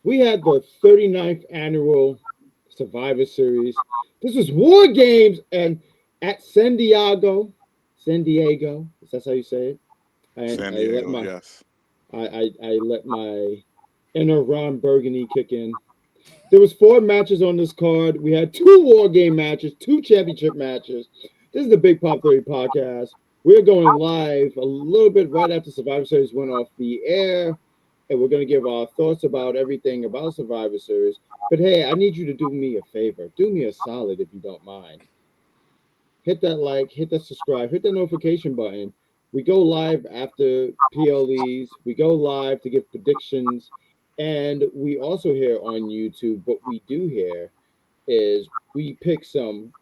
We had the 39th annual Survivor Series. This was War Games, and at San Diego. Is that how you say it? San I let Diego, my yes. I let my inner Ron Burgundy kick in. There was four matches on this card. We had two War Game matches, two championship matches. This is the Big Pop 30 podcast. We're going live a little bit right after Survivor Series went off the air, and we're going to give our thoughts about everything about Survivor Series. But hey, I need you to do me a favor. Do me a solid if you don't mind. Hit that like, hit that subscribe, hit that notification button. We go live after PLEs. We go live to give predictions. And we also hear on YouTube, what we do here is we pick some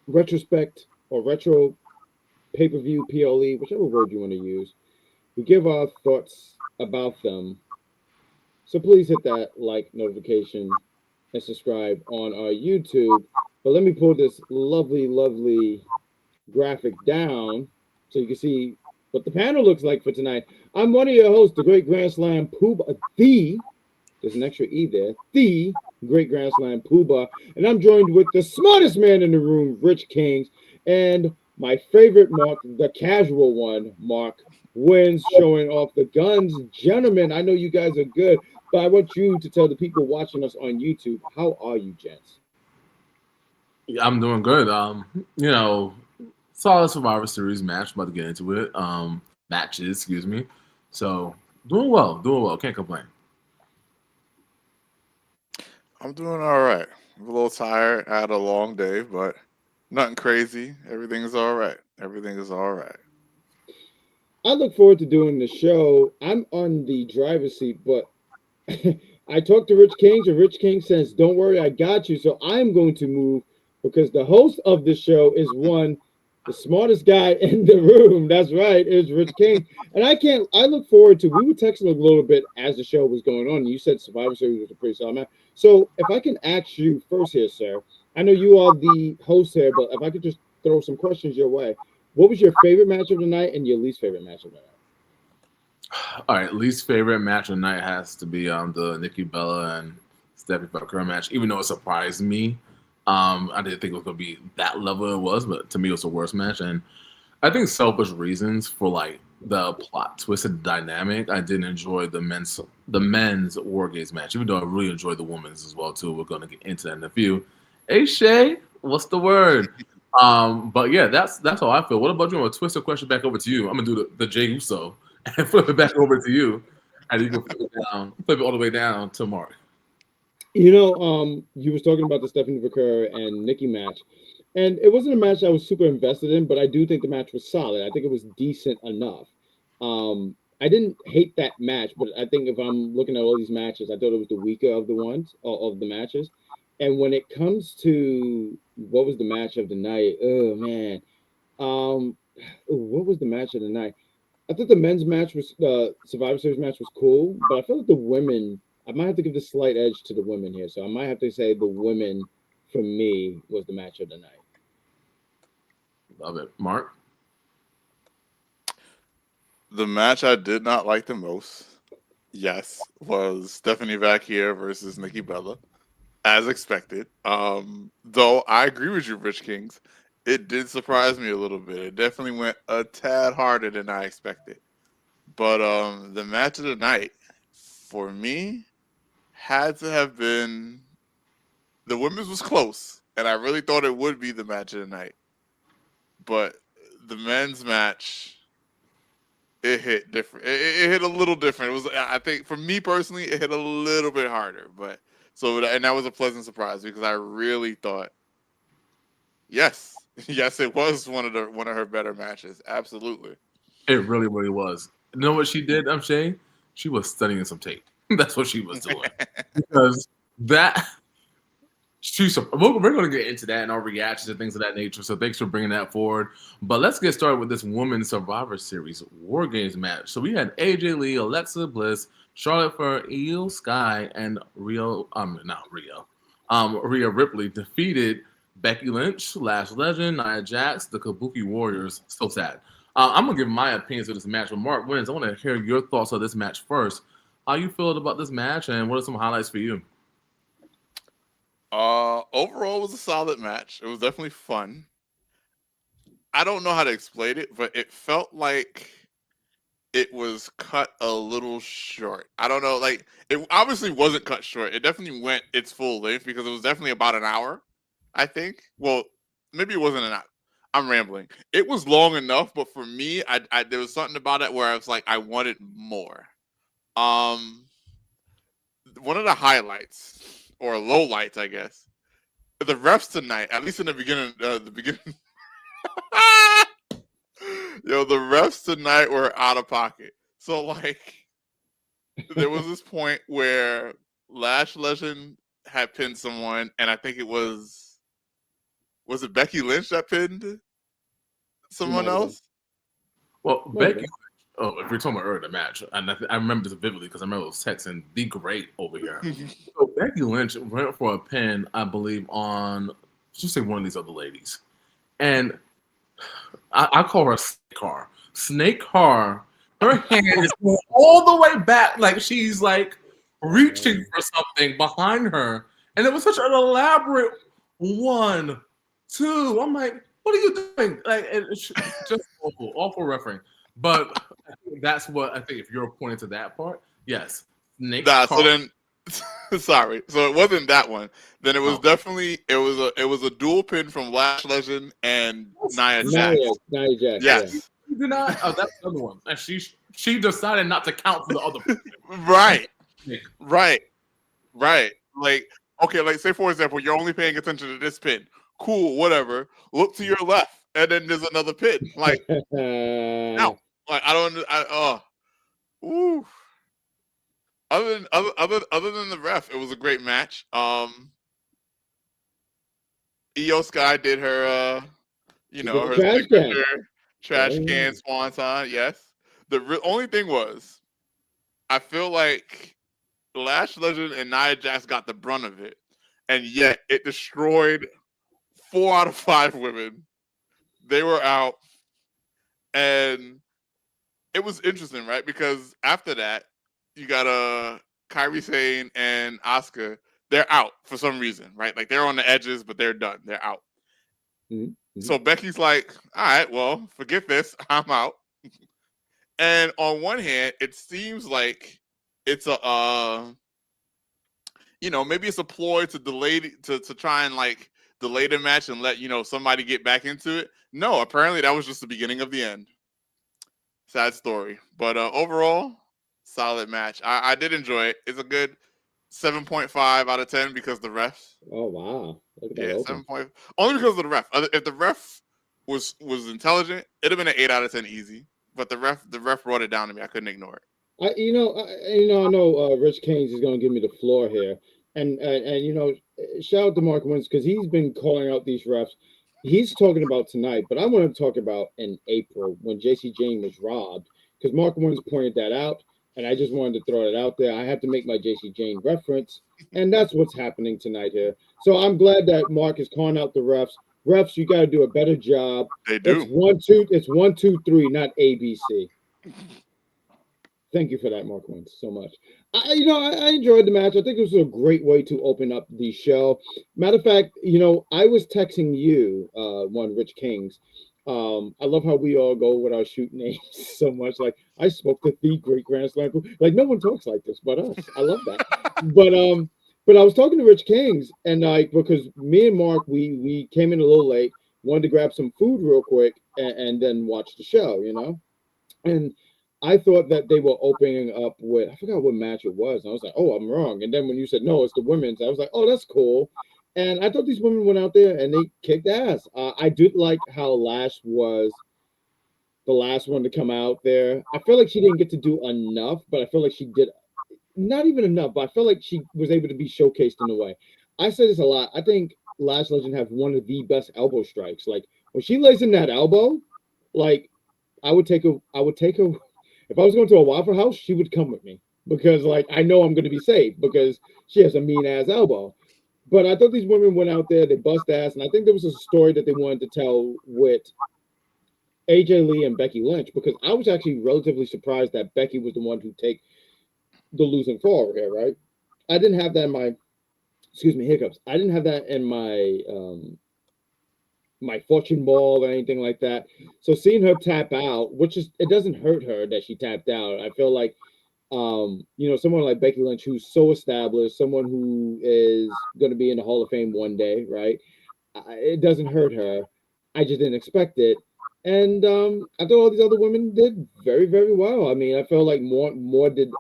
retrospect or retro pay-per-view PLE, whichever word you want to use. We give our thoughts about them. So please hit that like notification and subscribe on our YouTube. But let me pull this lovely, lovely graphic down so you can see what the panel looks like for tonight. I'm one of your hosts, the Great Grand Slam Pooba, there's an extra E there, the Great Grand Slam Pooba, and I'm joined with the smartest man in the room, Rich Kings, and my favorite Mark, the casual one, Mark Wins, showing off the guns. Gentlemen, I know you guys are good, but I want you to tell the people watching us on YouTube, how are you, gents? Yeah, I'm doing good. Solid Survivor Series match. About to get into it. Matches, excuse me. So doing well. Can't complain. I'm doing all right. I'm a little tired. I had a long day, but nothing crazy. Everything is all right. Everything is all right. I look forward to doing the show. I'm on the driver's seat, but I talked to Rich Kings, and Rich King says, "Don't worry, I got you." So I'm going to move because the host of the show is one, the smartest guy in the room. That's right, it's Rich King, and I can't. I look forward to. We were texting a little bit as the show was going on. And you said Survivor Series was a pretty solid match. So if I can ask you first here, sir, I know you are the host here, but if I could just throw some questions your way, what was your favorite match of the night and your least favorite match of the night? All right, least favorite match of the night has to be the Nikki Bella and Stephanie Vaquer match. Even though it surprised me, I didn't think it was gonna be that level it was, but to me it was the worst match. And I think selfish reasons for like the plot twisted dynamic. I didn't enjoy the men's War Games match, even though I really enjoyed the women's as well too. We're gonna get into that in a few. Hey Shay, what's the word? But yeah, that's how I feel. What about you? I'm gonna twist the question back over to you. I'm gonna do the Jay Uso and flip it back over to you, and you can flip it all the way down to Mark. You was talking about the Stephanie Vaquer and Nikki match, and it wasn't a match I was super invested in, but I do think the match was solid. I think it was decent enough. I didn't hate that match, but I think if I'm looking at all these matches, I thought it was the weaker of the ones of the matches. And when it comes to what was the match of the night, oh man, um, what was the match of the night? I thought the men's match was the Survivor Series match was cool, but I feel like the women. I might have to give the slight edge to the women here, so I might have to say the women for me was the match of the night. Love it, Mark. The match I did not like the most, yes, was Stephanie Vaquer versus Nikki Bella, as expected. Though I agree with you, Rich Kings. It did surprise me a little bit. It definitely went a tad harder than I expected. But the match of the night for me had to have been the women's was close, and I really thought it would be the match of the night. But the men's match, it hit different. It hit a little different. It was, I think, for me personally, it hit a little bit harder. But so, and that was a pleasant surprise because I really thought, yes, yes, it was one of her better matches. Absolutely. It really, really was. You know what she did? I'm saying she was studying some tape. That's what she was doing because that we're going to get into that and our reactions and things of that nature. So thanks for bringing that forward. But let's get started with this Women's Survivor Series War Games match. So we had AJ Lee, Alexa Bliss, Charlotte Flair, Io Sky, and Rhea Ripley defeated Becky Lynch, Lash Legend, Nia Jax, the Kabuki Warriors. So sad. I'm gonna give my opinions of this match. But Mark Wins, I want to hear your thoughts on this match first. how you feel about this match, and what are some highlights for you? Overall, it was a solid match. It was definitely fun. I don't know how to explain it, but it felt like it was cut a little short. I don't know, like it obviously wasn't cut short. It definitely went its full length because it was definitely about an hour, I think. Well, maybe it wasn't an hour. I'm rambling. It was long enough, but for me, I there was something about it where I was like, I wanted more. Um, one of the highlights or lowlights, I guess, the refs tonight, at least in the beginning, Yo, the refs tonight were out of pocket. So like, there was this point where Lash Legend had pinned someone, and I think was it Becky Lynch that pinned someone else? Well, Becky. Oh, if we're talking about earlier the match, and I remember this vividly because I remember it was texting the great over here. So Becky Lynch went for a pin, I believe, on just say one of these other ladies, and I call her Snake Car. Snake Car. Her hand is going all the way back, like she's like reaching for something behind her, and it was such an elaborate 1, 2. I'm like, what are you doing? Like, it's just awful refereeing. But I think that's what I think. If you're pointing to that part, yes, Snake Car. So then, sorry. So it wasn't that one. Then it was definitely it was a dual pin from Lash Legend and Nia Jax. Nia Jax. Yes. She did not. Oh, that's the other one. And she decided not to count for the other person. Right. Like, okay, like say for example, you're only paying attention to this pin. Cool, whatever. Look to your left, and then there's another pin. Like, no, like I don't. Ooh. Other than the ref, it was a great match. Io Sky did her, her signature trash can swanton. Yes. The only thing was, I feel like Lash Legend and Nia Jax got the brunt of it, and yet it destroyed 4 out of 5 women. They were out, and it was interesting, right? Because after that, you got Kairi Sane and Asuka. They're out for some reason, right? Like they're on the edges, but they're done. They're out. Mm-hmm. So Becky's like, all right, well, forget this. I'm out. And on one hand, it seems like it's a, maybe it's a ploy to delay to try and like delay the match and let somebody get back into it. No, apparently that was just the beginning of the end. Sad story, but overall, solid match. I did enjoy it. It's a good 7.5 out of 10 because the refs. Oh wow! Yeah, 7. Only because of the ref. If the ref was intelligent, it'd have been an 8 out of 10 easy. But the ref brought it down to me. I couldn't ignore it. I know Rich Kings is going to give me the floor here, and shout out to Mark Wentz because he's been calling out these refs. He's talking about tonight, but I want to talk about in April when JC Jane was robbed because Mark Wentz pointed that out, and I just wanted to throw it out there. I have to make my JC Jane reference, and that's what's happening tonight here. So I'm glad that Mark is calling out the refs. Refs, you got to do a better job. They do. It's 1, 2, 3, not ABC. Thank you for that, Mark Wentz, so much. I enjoyed the match. I think it was a great way to open up the show. Matter of fact, I was texting you, Rich Kings. I love how we all go with our shoot names so much. Like I spoke to the great Grand Slam. Like no one talks like this but us. I love that. But I was talking to Rich Kings, and because me and Mark, we came in a little late, wanted to grab some food real quick, and then watch the show, And I thought that they were opening up with, I forgot what match it was. And I was like, oh, I'm wrong. And then when you said, no, it's the women's, I was like, oh, that's cool. And I thought these women went out there and they kicked ass. I did like how Lash was the last one to come out there. I feel like she didn't get to do enough, but I feel like she did not even enough, but I feel like she was able to be showcased in a way. I say this a lot. I think Lash Legend have one of the best elbow strikes. Like when she lays in that elbow, like I would take her. If I was going to a Waffle House, she would come with me because like I know I'm going to be safe because she has a mean ass elbow. But I thought these women went out there, they bust ass, and I think there was a story that they wanted to tell with AJ Lee and Becky Lynch because I was actually relatively surprised that Becky was the one who the losing fall here, right? I didn't have that in my, excuse me, hiccups. I didn't have that in my fortune ball or anything like that. So seeing her tap out, which is it doesn't hurt her that she tapped out. I feel like someone like Becky Lynch who's so established, someone who is going to be in the Hall of Fame one day, right? It doesn't hurt her. I just didn't expect it. And I thought all these other women did very, very well. I mean, I felt like more did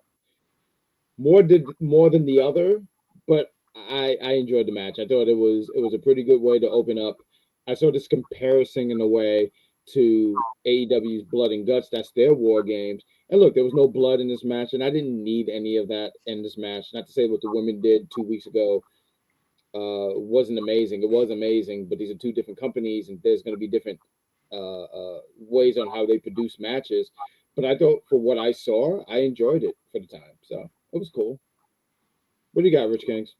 more than the other, but I enjoyed the match. I thought it was a pretty good way to open up. I saw this comparison in a way to AEW's Blood and Guts. That's their War Games. And look, there was no blood in this match, and I didn't need any of that in this match. Not to say what the women did 2 weeks ago wasn't amazing. It was amazing, but these are two different companies, and there's going to be different ways on how they produce matches. But I thought for what I saw, I enjoyed it for the time. So it was cool. What do you got, Rich Kings?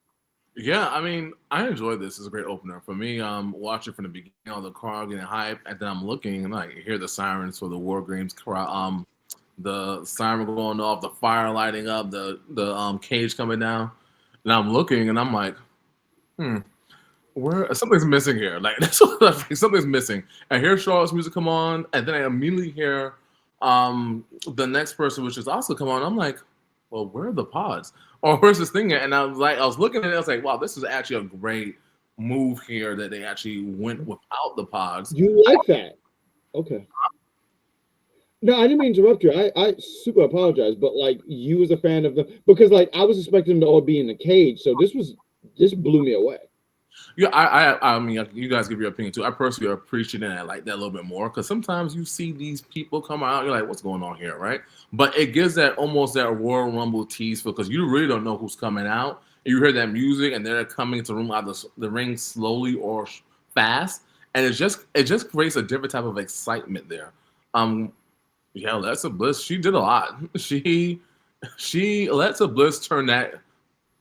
Yeah, I mean, I enjoyed this. It's a great opener for me. Watching from the beginning of the crowd getting hype, and then I'm looking and I hear the sirens for the War Games crowd. The siren going off, the fire lighting up, the cage coming down, and I'm looking and I'm like, where something's missing here. Like that's what I think, something's missing. I hear Charlotte's music come on, and then I immediately hear the next person, which is also come on. I'm like, well, where are the pods? Or where's this thing at? And I was looking at it, I was like, wow, this is actually a great move here that they actually went without the pods. You like that? Okay. No, I didn't mean to interrupt you. I super apologize, but like you was a fan of them because like I was expecting them to all be in the cage, so this blew me away. Yeah, I mean, you guys give your opinion too. I personally appreciate it and I like that a little bit more because sometimes you see these people come out, you're like, what's going on here, right? But it gives that almost that Royal Rumble tease because you really don't know who's coming out. You hear that music and they're coming to room out of the ring slowly or fast, and it just creates a different type of excitement there. Yeah, Alexa Bliss, she did a lot. She Alexa Bliss turned that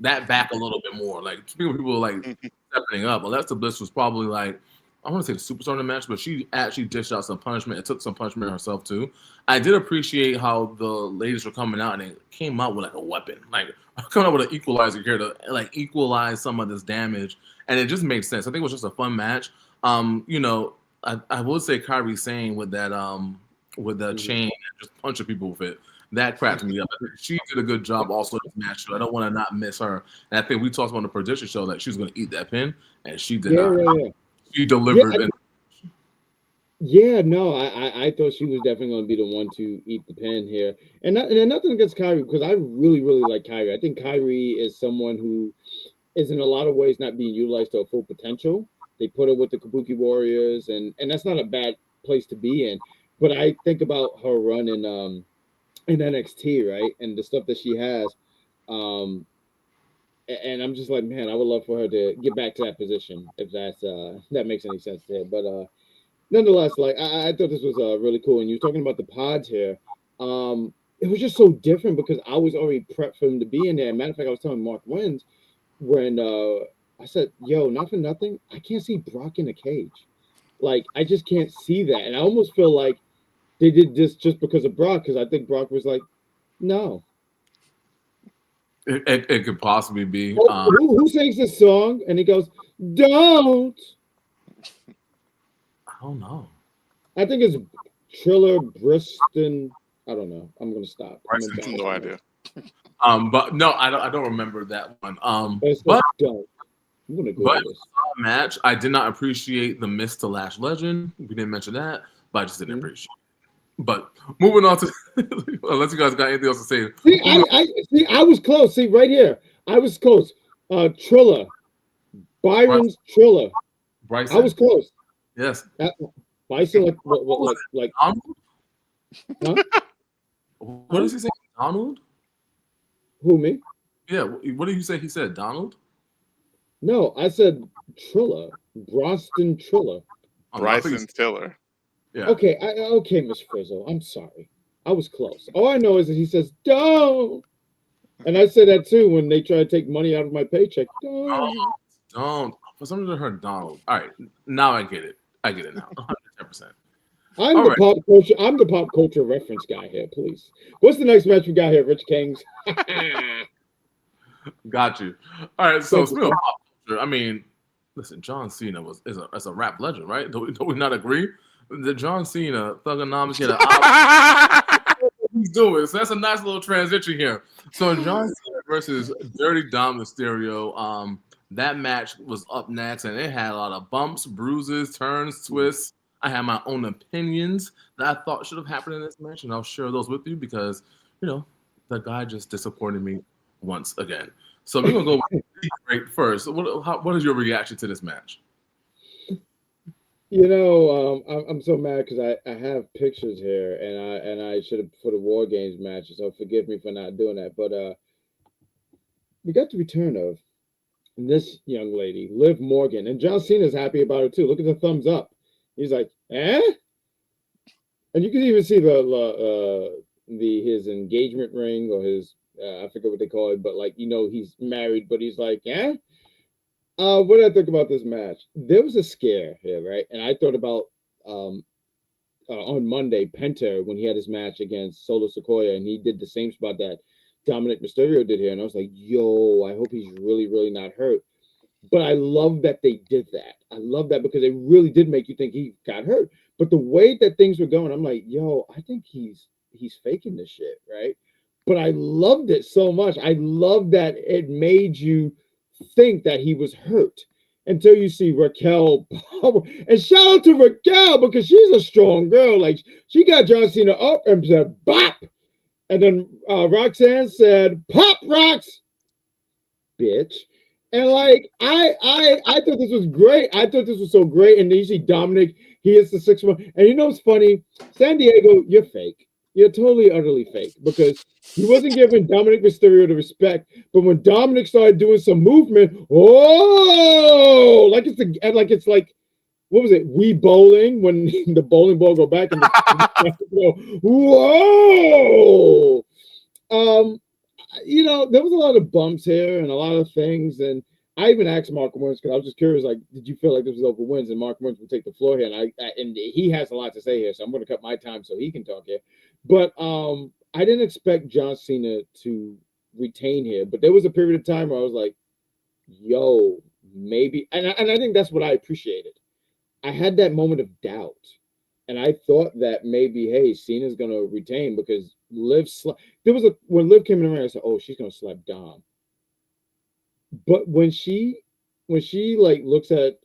back a little bit more. Like people like stepping up. Alexa Bliss was probably like, I want to say the superstar in the match, but she actually dished out some punishment and took some punishment herself too. I did appreciate how the ladies were coming out and they came out with like a weapon, like coming out with an equalizer here to like equalize some of this damage, and it just made sense. I think it was just a fun match. I would say Kairi Sane with that chain and just punching people with it. That cracked me up. She did a good job also in this match. So I don't want to not miss her. And I think we talked about on the prediction show that she was going to eat that pin, and she did not. Yeah. She delivered. I thought she was definitely going to be the one to eat the pin here. And nothing against Kyrie because I really, really like Kyrie. I think Kyrie is someone who is in a lot of ways not being utilized to her full potential. They put her with the Kabuki Warriors, and that's not a bad place to be in. But I think about her run in NXT, right, and the stuff that she has, and I'm just like, man, I would love for her to get back to that position if that makes any sense there. But nonetheless, like I thought this was really cool. And you were talking about the pods here. It was just so different because I was already prepped for him to be in there. Matter of fact, I was telling Mark Wins when I said, "Yo, not for nothing, I can't see Brock in a cage. Like I just can't see that." And I almost feel like they did this just because of Brock, because I think Brock was like, no. It could possibly be. Who sings this song? And he goes, don't. I don't know. I think it's Triller, Briston. I don't know. I'm going to stop. No idea. But no, I don't remember that one. But don't. I'm gonna go this match. I did not appreciate the miss to Lash Legend. We didn't mention that, but I just didn't appreciate it. But moving on to unless you guys got anything else to say. See, I was close. See, right here. I was close. Triller. Byron's Triller. Bryson. I was close. Yes. Bison like huh? What Huh? does he say? Donald? Who, me? Yeah. What did you say? He said Donald? No, I said Triller. Broston Triller. Bryson Tiller. Yeah. Okay, Miss Frizzle. I'm sorry. I was close. All I know is that he says, don't. And I say that too when they try to take money out of my paycheck. Don't. For some reason I heard Donald. All right. Now I get it. I get it now. 110%. I'm All the right. pop culture. I'm the pop culture reference guy here. Please. What's the next match we got here, Rich Kings? Got you. All right. So Thank you, speaking of sir. pop culture, I mean, listen, John Cena is a rap legend, right? Do we not agree? The John Cena Thugonomics had he's doing. So that's a nice little transition here. So John Cena versus Dirty Dom Mysterio. That match was up next, and it had a lot of bumps, bruises, turns, twists. I had my own opinions that I thought should have happened in this match, and I'll share those with you because the guy just disappointed me once again. So we're gonna go with great first. What is your reaction to this match? I'm so mad because I have pictures here, and I should have put a War Games match, so forgive me for not doing that. But we got the return of this young lady, Liv Morgan, and John Cena's happy about it too. Look at the thumbs up. He's like, eh? And you can even see the his engagement ring or his I forget what they call it, but like he's married, but he's like, eh? What did I think about this match? There was a scare here, right? And I thought about um on Monday, Penta, when he had his match against Solo Sequoia, and he did the same spot that Dominic Mysterio did here. And I was like, yo, I hope he's really, really not hurt. But I love that they did that. I love that because it really did make you think he got hurt. But the way that things were going, I'm like, yo, I think he's faking this shit, right? But I loved it so much. I love that it made you think that he was hurt until you see Raquel. And shout out to Raquel because she's a strong girl. Like she got John Cena up and said, bop. And then Roxanne said, pop rocks, bitch. And like I thought this was great. I thought this was so great. And then you see Dominic, he is the 6-1. And you know what's funny? San Diego, you're fake. You're totally utterly fake because he wasn't giving Dominic Mysterio the respect. But when Dominic started doing some movement, oh, like it's like what was it? Wii bowling when the bowling ball go back and the whoa. There was a lot of bumps here and a lot of things. And I even asked Mark Wins because I was just curious, like, did you feel like this was over wins? And Mark Wins will take the floor here. And he has a lot to say here, so I'm going to cut my time so he can talk here. But I didn't expect John Cena to retain here, but there was a period of time where I was like, yo, maybe. And I think that's what I appreciated. I had that moment of doubt. And I thought that maybe, hey, Cena's gonna retain because when Liv came in the ring, I said, oh, she's gonna slap Dom. But when she like looks at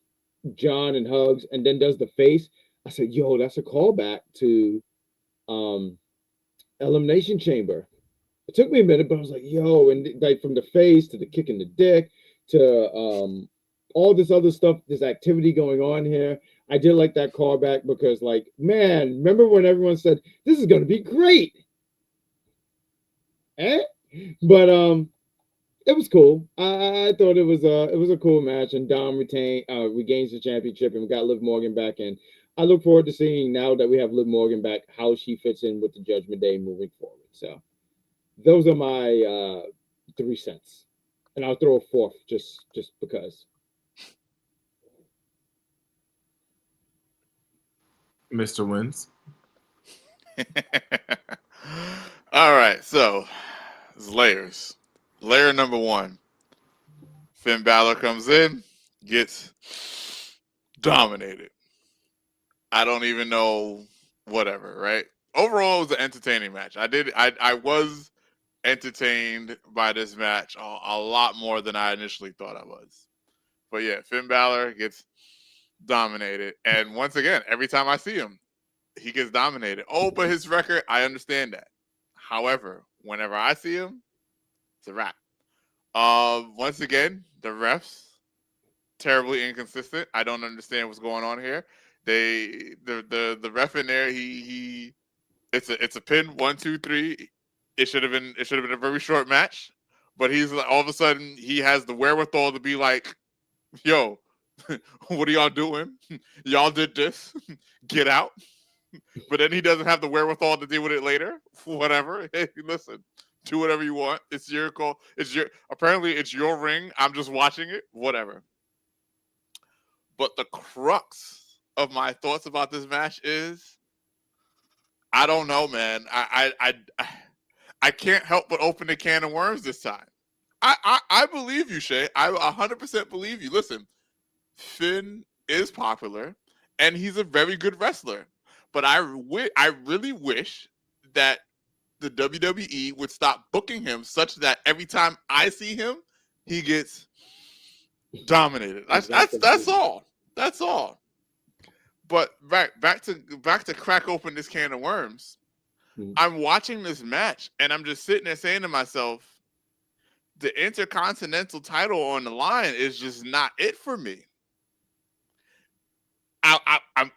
John and hugs and then does the face, I said, yo, that's a callback to Elimination Chamber. It took me a minute, but I was like, yo, and like from the face to the kick in the dick to all this other stuff, this activity going on here. I did like that callback because, like, man, remember when everyone said this is going to be great? But it was cool. I thought it was a cool match, and Dom regains the championship, and we got Liv Morgan back in. I look forward to seeing now that we have Liv Morgan back how she fits in with the Judgment Day moving forward. So those are my 3 cents, and I'll throw a fourth just because. Mr. Wins. All right, so it's layers. Layer number 1. Finn Balor comes in, gets dominated. I don't even know, whatever, right? Overall, it was an entertaining match. I was entertained by this match a lot more than I initially thought I was. But yeah, Finn Balor gets dominated. And once again, every time I see him, he gets dominated. Oh, but his record, I understand that. However, whenever I see him, it's a wrap. Once again, the refs, terribly inconsistent. I don't understand what's going on here. The ref in there, it's a pin, 1, 2, 3. It should have been a very short match, but he's like, all of a sudden he has the wherewithal to be like, yo, what are y'all doing? Y'all did this. Get out. But then he doesn't have the wherewithal to deal with it later. Whatever. Hey, listen, do whatever you want. It's your call. Apparently it's your ring. I'm just watching it. Whatever. But the crux of my thoughts about this match is I don't know, man. I can't help but open the can of worms this time. I believe you, Shay. I 100% believe you. Listen, Finn is popular, and he's a very good wrestler. But I really wish that the WWE would stop booking him such that every time I see him, he gets dominated. That's all. That's all. But back to crack open this can of worms. Mhm. I'm watching this match, and I'm just sitting there saying to myself, the Intercontinental title on the line is just not it for me. I'm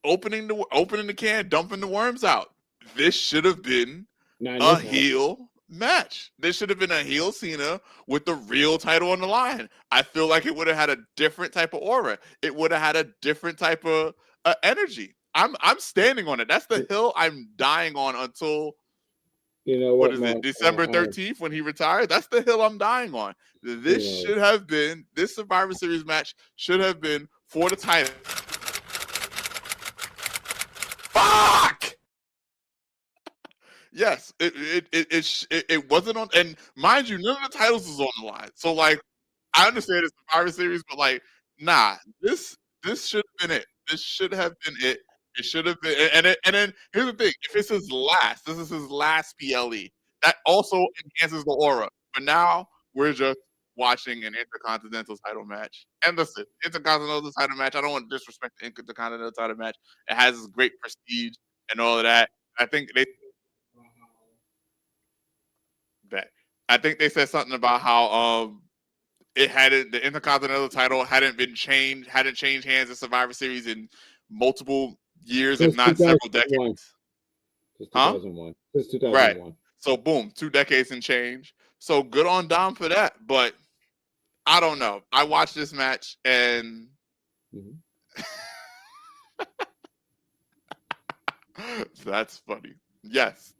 opening the can, dumping the worms out. This should have been a heel match. This should have been a heel Cena with the real title on the line. I feel like it would have had a different type of aura. It would have had a different type of energy. I'm standing on it. That's the hill I'm dying on until what is it? December 13th when he retired. That's the hill I'm dying on. This should have been this Survivor Series match should have been for the title. Fuck! Yes, it wasn't on, and mind you, none of the titles was on the line. So like, I understand it's Survivor Series, but like, nah, this should have been it. This should have been it. It should have been, and then here's the thing: if this is his last PLE. That also enhances the aura. But now we're just watching an Intercontinental title match. And listen, Intercontinental title match. I don't want to disrespect the Intercontinental title match. It has great prestige and all of that. I think they said something about how the Intercontinental title hadn't changed hands in Survivor Series in multiple years, if not several decades. Since 2001. Since 2001. Right. So boom, 2 decades and change. So good on Dom for that. But I don't know. I watched this match and that's funny. Yes.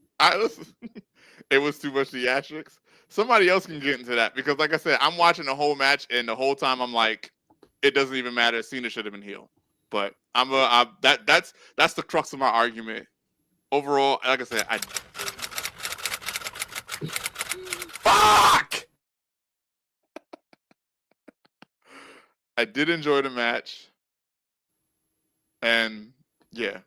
It was too much theatrics. Somebody else can get into that because, like I said, I'm watching the whole match and the whole time I'm like, it doesn't even matter. Cena should have been heel. But that's the crux of my argument. Overall, like I said, fuck! I did enjoy the match. And yeah.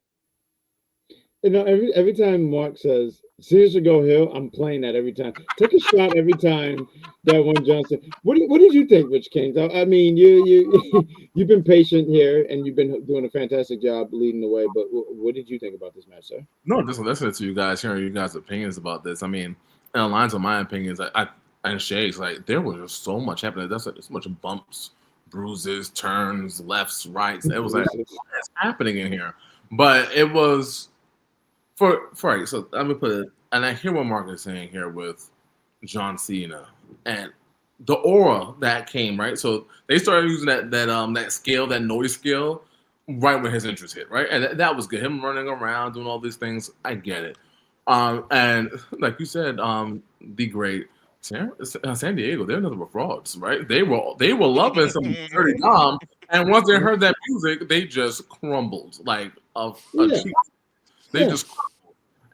You know, every time Mark says Cena should go heel, I'm playing that every time. Take a shot every time that one Johnson. What did you think, Rich Kings? I mean, you've been patient here and you've been doing a fantastic job leading the way. But what did you think about this match, sir? No, just listening to you guys, hearing you guys' opinions about this. I mean, in lines of my opinions, I and Shay's, like, there was just so much happening. That's like so much bumps, bruises, turns, lefts, rights. It was like, what's happening in here? But it was right. So let me put it, and I hear what Mark is saying here with John Cena and the aura that came, right? So they started using that scale, that noise scale, right when his entrance hit, right? And that was good. Him running around, doing all these things, I get it. And like you said, the great San Diego, they're nothing but frauds, right? They were loving some dirty Dom, and once they heard that music, they just crumbled like they just crumbled.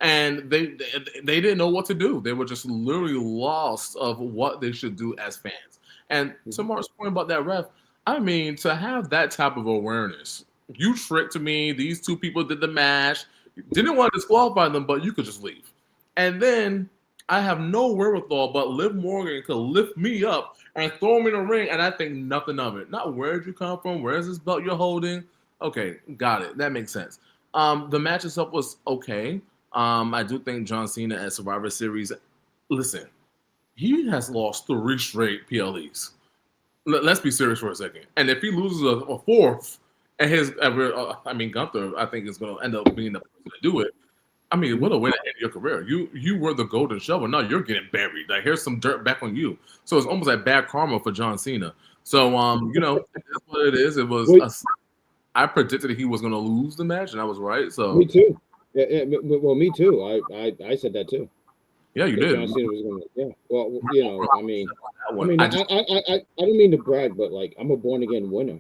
And they didn't know what to do. They were just literally lost of what they should do as fans. And to Mark's point about that ref, I mean, to have that type of awareness, you tricked me. These two people did the match. Didn't want to disqualify them, but you could just leave. And then I have no wherewithal, but Liv Morgan could lift me up and throw me in the ring, and I think nothing of it. Not where'd you come from? Where's this belt you're holding? Okay, got it. That makes sense. The match itself was okay. I do think John Cena at Survivor Series, listen, he has lost 3 straight PLEs. Let's be serious for a second. And if he loses a fourth, and Gunther, I think, is going to end up being the person to do it. I mean, what a way to end your career. You were the golden shovel. Now you're getting buried. Like, here's some dirt back on you. So it's almost like bad karma for John Cena. So, that's what it is. It was, I predicted he was going to lose the match, and I was right. So me too. Yeah, well, me too. I said that too. Yeah, you did. John Cena was gonna, yeah. Well, I don't mean to brag, but like, I'm a born again winner.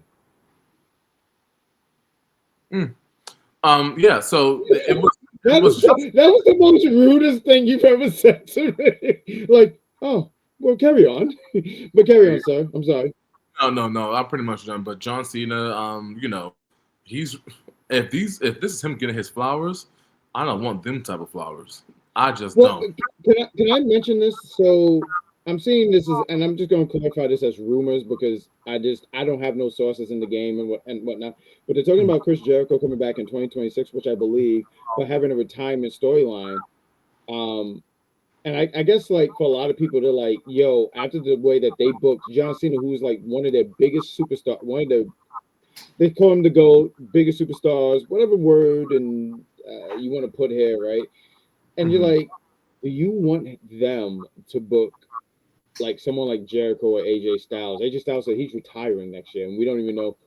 Yeah. So it was That was the most rudest thing you've ever said to me. Like, oh, well, carry on. But carry on, sir. I'm sorry. No. I'm pretty much done. But John Cena, he's if this is him getting his flowers, I don't want them type of flowers. I just don't. Can I mention this? So I'm seeing this and I'm just going to clarify this as rumors because I don't have no sources in the game and whatnot. But they're talking about Chris Jericho coming back in 2026, which I believe, but having a retirement storyline. And I guess like for a lot of people, they're like, yo, after the way that they booked John Cena, who's like one of their biggest superstars, they call him the GOAT, biggest superstars, whatever word and you want to put here, right? And you're like, do you want them to book like someone like Jericho or AJ Styles? AJ Styles said he's retiring next year, and we don't even know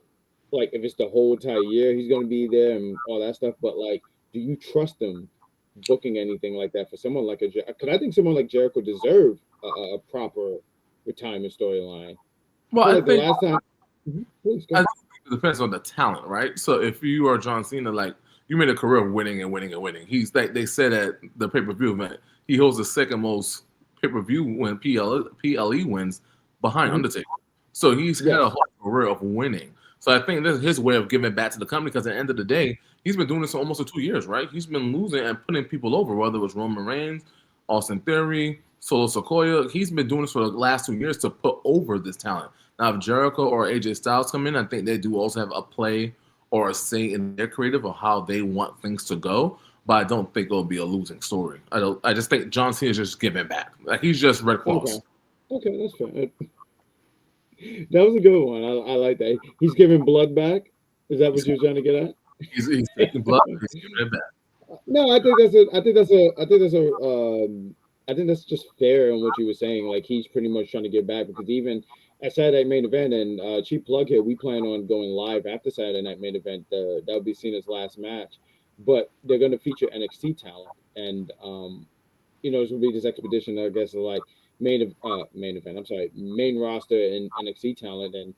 like if it's the whole entire year he's going to be there and all that stuff. But like, do you trust them booking anything like that for someone like because I think someone like Jericho deserve a proper retirement storyline. Well, I think the last time. I think it depends on the talent, right? So if you are John Cena, like you made a career of winning and winning and winning. He's like they said at the pay-per-view event, he holds the second most pay-per-view when PLE wins behind Undertaker. So he's had a whole career of winning. So I think this is his way of giving back to the company because at the end of the day, he's been doing this for almost 2 years, right? He's been losing and putting people over, whether it was Roman Reigns, Austin Theory, Solo Sikoa. He's been doing this for the last 2 years to put over this talent. Now, if Jericho or AJ Styles come in, I think they do also have a play or a say in their creative of how they want things to go. But I don't think it'll be a losing story. I just think John Cena is just giving back. Like he's just Red Cross. Okay, that's fair. That was a good one. I like that. He's giving blood back. Is that what you were trying to get at? He's taking blood. He's giving it back. No, I think that's just fair in what you were saying. Like he's pretty much trying to give back because even at Saturday Night Main Event and cheap plug here, we plan on going live after Saturday Night Main Event. That would be Cena's last match, but they're going to feature NXT talent, and there's going to be this expedition. I guess like main event. I'm sorry, main roster and NXT talent, and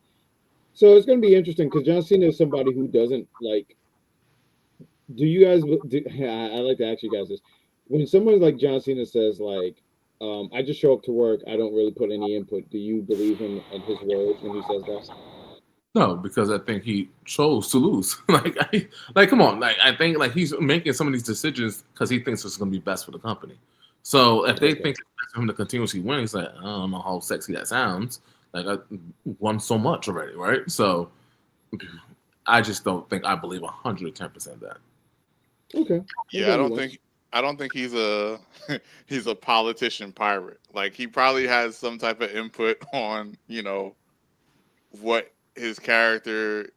so it's going to be interesting because John Cena is somebody who doesn't like. Do you guys? I like to ask you guys this: when someone like John Cena says like, "I just show up to work. I don't really put any input." Do you believe him and his words when he says that? No, because I think he chose to lose. Come on. Like I think like he's making some of these decisions because he thinks it's going to be best for the company. So if they think it's best for him to continuously win, he's like, I don't know how sexy that sounds. Like I won so much already, right? So I just don't think I believe 110% that. Okay. Yeah, I don't think he's a he's a politician pirate. Like he probably has some type of input on, what his character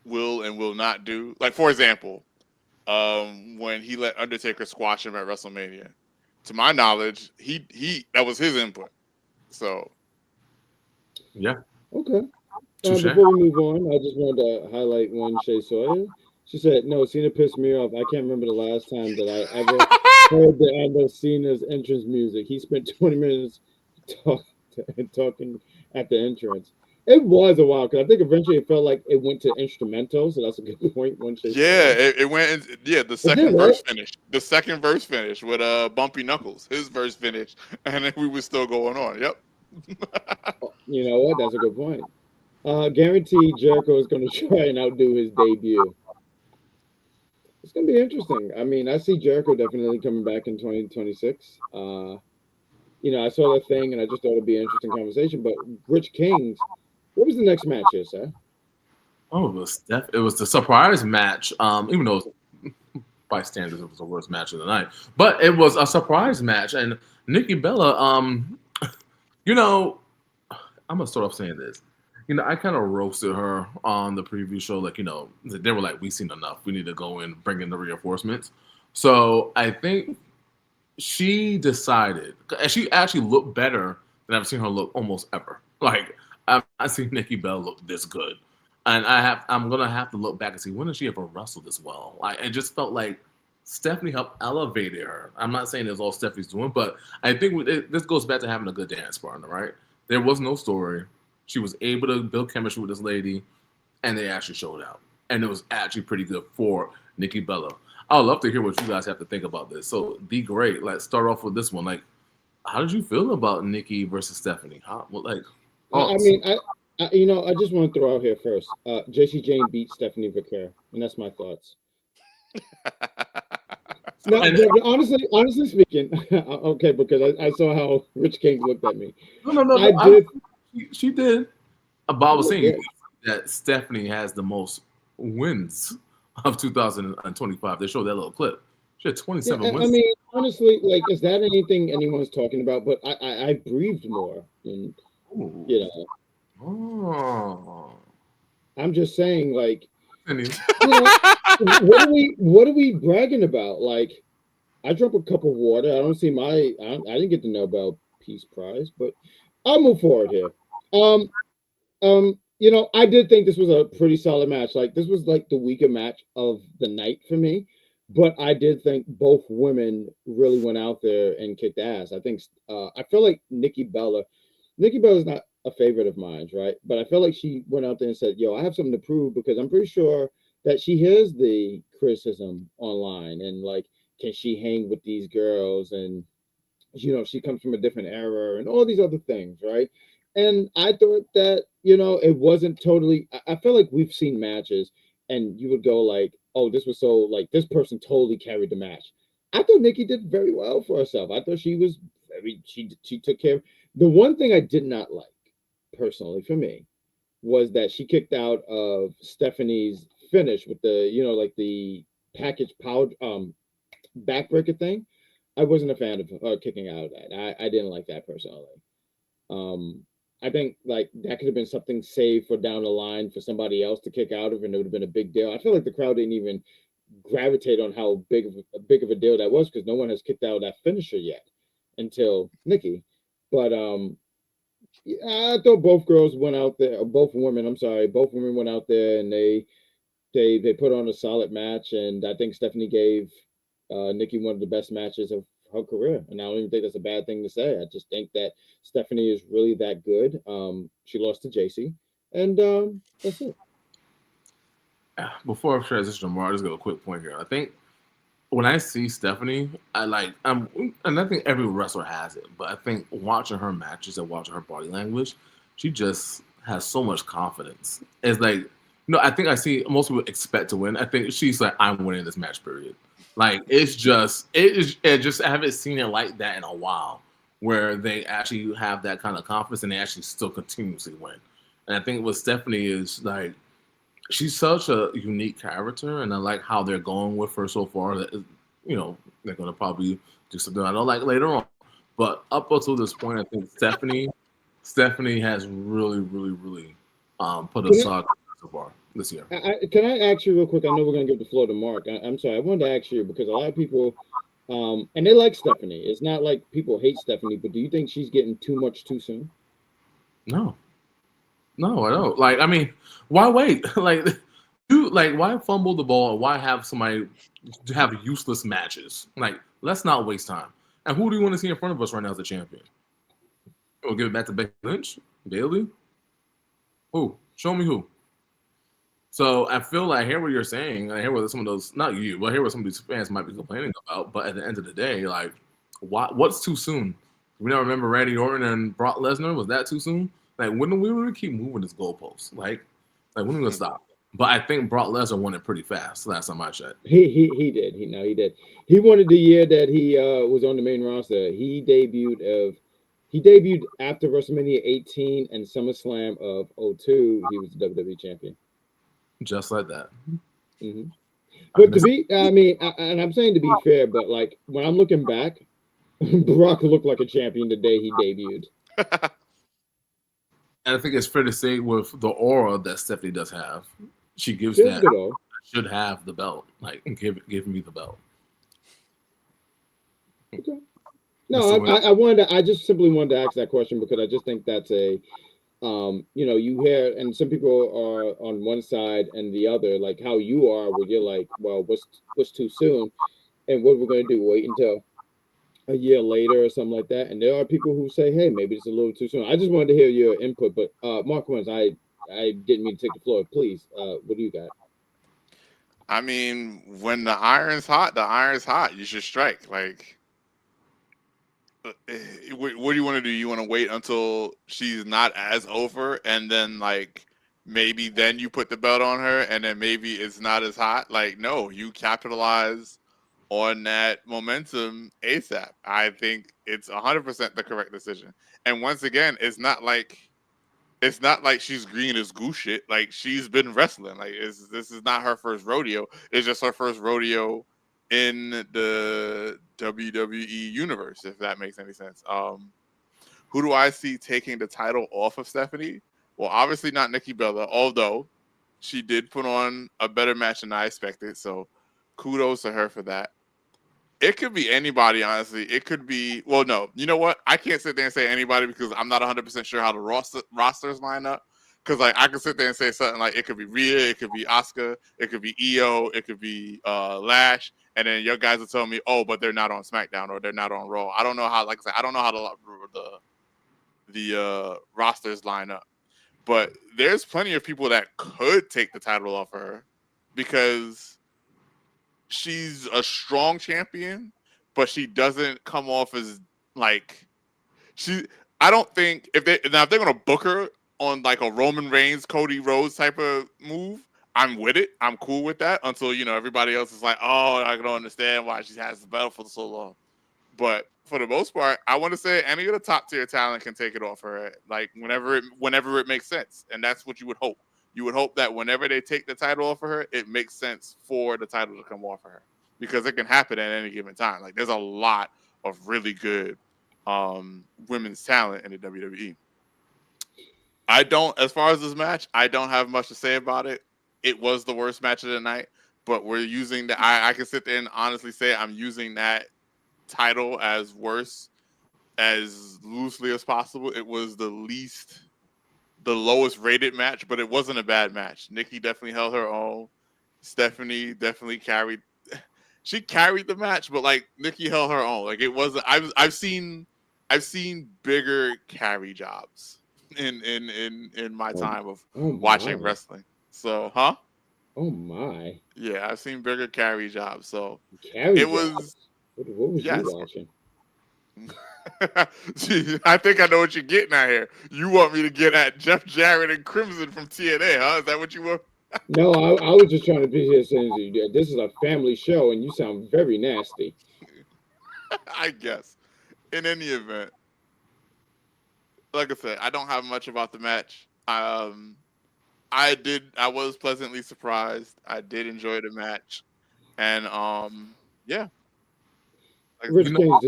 will and will not do. Like for example, when he let Undertaker squash him at WrestleMania. To my knowledge, he that was his input. So yeah. Okay. Before we move on, I just wanted to highlight one Shay Sawyer. She said, "No, Cena pissed me off. I can't remember the last time that I ever heard the end of Cena's entrance music. He spent 20 minutes talking at the entrance. It was a while because I think eventually it felt like it went to instrumental. So that's a good point. It went. The second verse finished. The second verse finished with Bumpy Knuckles. His verse finished, and then we were still going on. Yep. You know what? That's a good point. Guaranteed Jericho is going to try and outdo his debut. It's going to be interesting. I mean, I see Jericho definitely coming back in 2026. I saw that thing, and I just thought it'd be an interesting conversation. But Rich Kings, what was the next match here, sir? Oh, it was the surprise match. Even though by standards it was the worst match of the night, but it was a surprise match, and Nikki Bella. I'm gonna start off saying this. I kind of roasted her on the preview show. Like, they were like, "We've seen enough. We need to go in, bring in the reinforcements." So I think she decided, and she actually looked better than I've seen her look almost ever. Like I've seen Nikki Bella look this good, and I'm gonna have to look back and see when did she ever wrestle this well. Like it just felt like Stephanie helped elevate her. I'm not saying it's all Stephanie's doing, but I think this goes back to having a good dance partner, right? There was no story. She was able to build chemistry with this lady, and they actually showed out. And it was actually pretty good for Nikki Bella. I would love to hear what you guys have to think about this. So, be great. Let's start off with this one. Like, how did you feel about Nikki versus Stephanie? I Thoughts? mean, I just want to throw out here first. JC Jane beat Stephanie Vaquer, and that's my thoughts. No, And but honestly speaking, okay, because I saw how Rich King looked at me. no. I did. She did. But I was saying Yeah, that Stephanie has the most wins of 2025. They showed that little clip. She had yeah. 27 I wins. mean, honestly, like, is that anything anyone's talking about? But I breathed more, and Ooh. you know, Oh. I'm just saying, like, Anyway. you know, what are we bragging about? Like, I drunk a cup of water. I don't see I didn't get the Nobel Peace Prize, but I'll move forward here. Um, I did think this was a pretty solid match. Like, this was like the weaker match of the night for me, but I did think both women really went out there and kicked ass. I feel like Nikki Bella's not a favorite of mine, right? But I feel like she went out there and said, "Yo, I have something to prove," because I'm pretty sure that she hears the criticism online and like, can she hang with these girls? And she comes from a different era and all these other things, right? And I thought that, it wasn't totally, I feel like we've seen matches and you would go like, oh, this was so like this person totally carried the match. I thought Nikki did very well for herself. I thought she was she took care. The one thing I did not like personally for me was that she kicked out of Stephanie's finish with the, like the package power backbreaker thing. I wasn't a fan of her kicking out of that. I didn't like that personally. Um, I think like that could have been something saved for down the line for somebody else to kick out of, and it would have been a big deal. I feel like the crowd didn't even gravitate on how big of a deal that was because no one has kicked out of that finisher yet until Nikki. But yeah, I thought both girls went out there, both women. I'm sorry, both women went out there and they put on a solid match, and I think Stephanie gave Nikki one of the best matches of her career, and I don't even think that's a bad thing to say. I just think that Stephanie is really that good. She lost to JC, and that's it. Before I transition to more, I'll just go a quick point here. I think when I see Stephanie, and I think every wrestler has it, but I think watching her matches and watching her body language, she just has so much confidence. It's like, no, I think I see most people expect to win. I think she's like, I'm winning this match, period. Like it just I haven't seen it like that in a while, where they actually have that kind of confidence and they actually still continuously win. And I think what Stephanie is like, she's such a unique character, and I like how they're going with her so far. That they're gonna probably do something I don't like later on. But up until this point, I think Stephanie has really, really, really put a solid so far this year. Can I ask you real quick? I know we're gonna give the floor to Mark. I'm sorry. I wanted to ask you because a lot of people, and they like Stephanie. It's not like people hate Stephanie, but do you think she's getting too much too soon? No, I don't. Like, I mean, why wait? Why fumble the ball? Why have somebody have useless matches? Like, let's not waste time. And who do you want to see in front of us right now as the champion? We'll give it back to Becky Lynch, Bailey. Who? Show me who. So I feel like I hear what you're saying. I hear what some of those, not you, but I hear what some of these fans might be complaining about. But at the end of the day, like, what's too soon? We don't remember Randy Orton and Brock Lesnar. Was that too soon? Like, when do we really keep moving this goalpost? Like when are we gonna stop? But I think Brock Lesnar won it pretty fast last time I checked. He did. He did. He wanted the year that he was on the main roster. He debuted after WrestleMania 18 and SummerSlam of 02. He was the WWE champion. Just like that. Mm-hmm. But and I'm saying to be fair, but like when I'm looking back, Brock looked like a champion the day he debuted. And I think it's fair to say with the aura that Stephanie does have, she gives She's that good, though. should have the belt. Like, give me the belt. Okay. No, I just simply wanted to ask that question because I just think that's a you hear, and some people are on one side and the other, like how you are, where you're like, well, what's too soon, and what we're gonna do? Wait until a year later or something like that. And there are people who say, hey, maybe it's a little too soon. I just wanted to hear your input, but Mark Wins, I didn't mean to take the floor. Please, what do you got? I mean, when the iron's hot, the iron's hot. You should strike. Like, what do you want to do? You want to wait until she's not as over, and then like maybe then you put the belt on her, and then maybe it's not as hot. Like, no, you capitalize on that momentum ASAP. I think it's 100% the correct decision. And once again, it's not like she's green as goose shit. Like, she's been wrestling. Like, this is not her first rodeo. It's just her first rodeo in the WWE universe, if that makes any sense. Who do I see taking the title off of Stephanie? Well, obviously not Nikki Bella, although she did put on a better match than I expected. So kudos to her for that. It could be anybody, honestly. It could be, well, no. You know what? I can't sit there and say anybody because I'm not 100% sure how the rosters line up. Because like I could sit there and say something like it could be Rhea, it could be Asuka, it could be Io, it could be Lash, and then your guys will tell me, oh, but they're not on SmackDown or they're not on Raw. I don't know how, like I said, I don't know how the rosters line up. But there's plenty of people that could take the title off her because she's a strong champion, but she doesn't come off as like she. I don't think if they're gonna book her on like a Roman Reigns, Cody Rhodes type of move, I'm with it. I'm cool with that until everybody else is like, oh, I don't understand why she has the belt for so long. But for the most part, I want to say any of the top tier talent can take it off her, like whenever it makes sense, and that's what you would hope. You would hope that whenever they take the title off of her, it makes sense for the title to come off of her because it can happen at any given time. Like there's a lot of really good women's talent in the WWE. As far as this match, I don't have much to say about it. It was the worst match of the night, but we're using I can sit there and honestly say I'm using that title as worse as loosely as possible. It was the lowest rated match, but it wasn't a bad match. Nikki definitely held her own. Stephanie definitely carried the match, but like Nikki held her own. Like it wasn't. I've seen bigger carry jobs in my time of watching wrestling. So, huh? Oh my. Yeah, I've seen bigger carry jobs. So carry it jobs. was. What was you watching? I think I know what you're getting at here. You want me to get at Jeff Jarrett and Crimson from TNA, huh? Is that what you want? No, I was just trying to be here saying this is a family show, and you sound very nasty. I guess. In any event, like I said, I don't have much about the match. I was pleasantly surprised. I did enjoy the match, and yeah. Like, Rich Kings,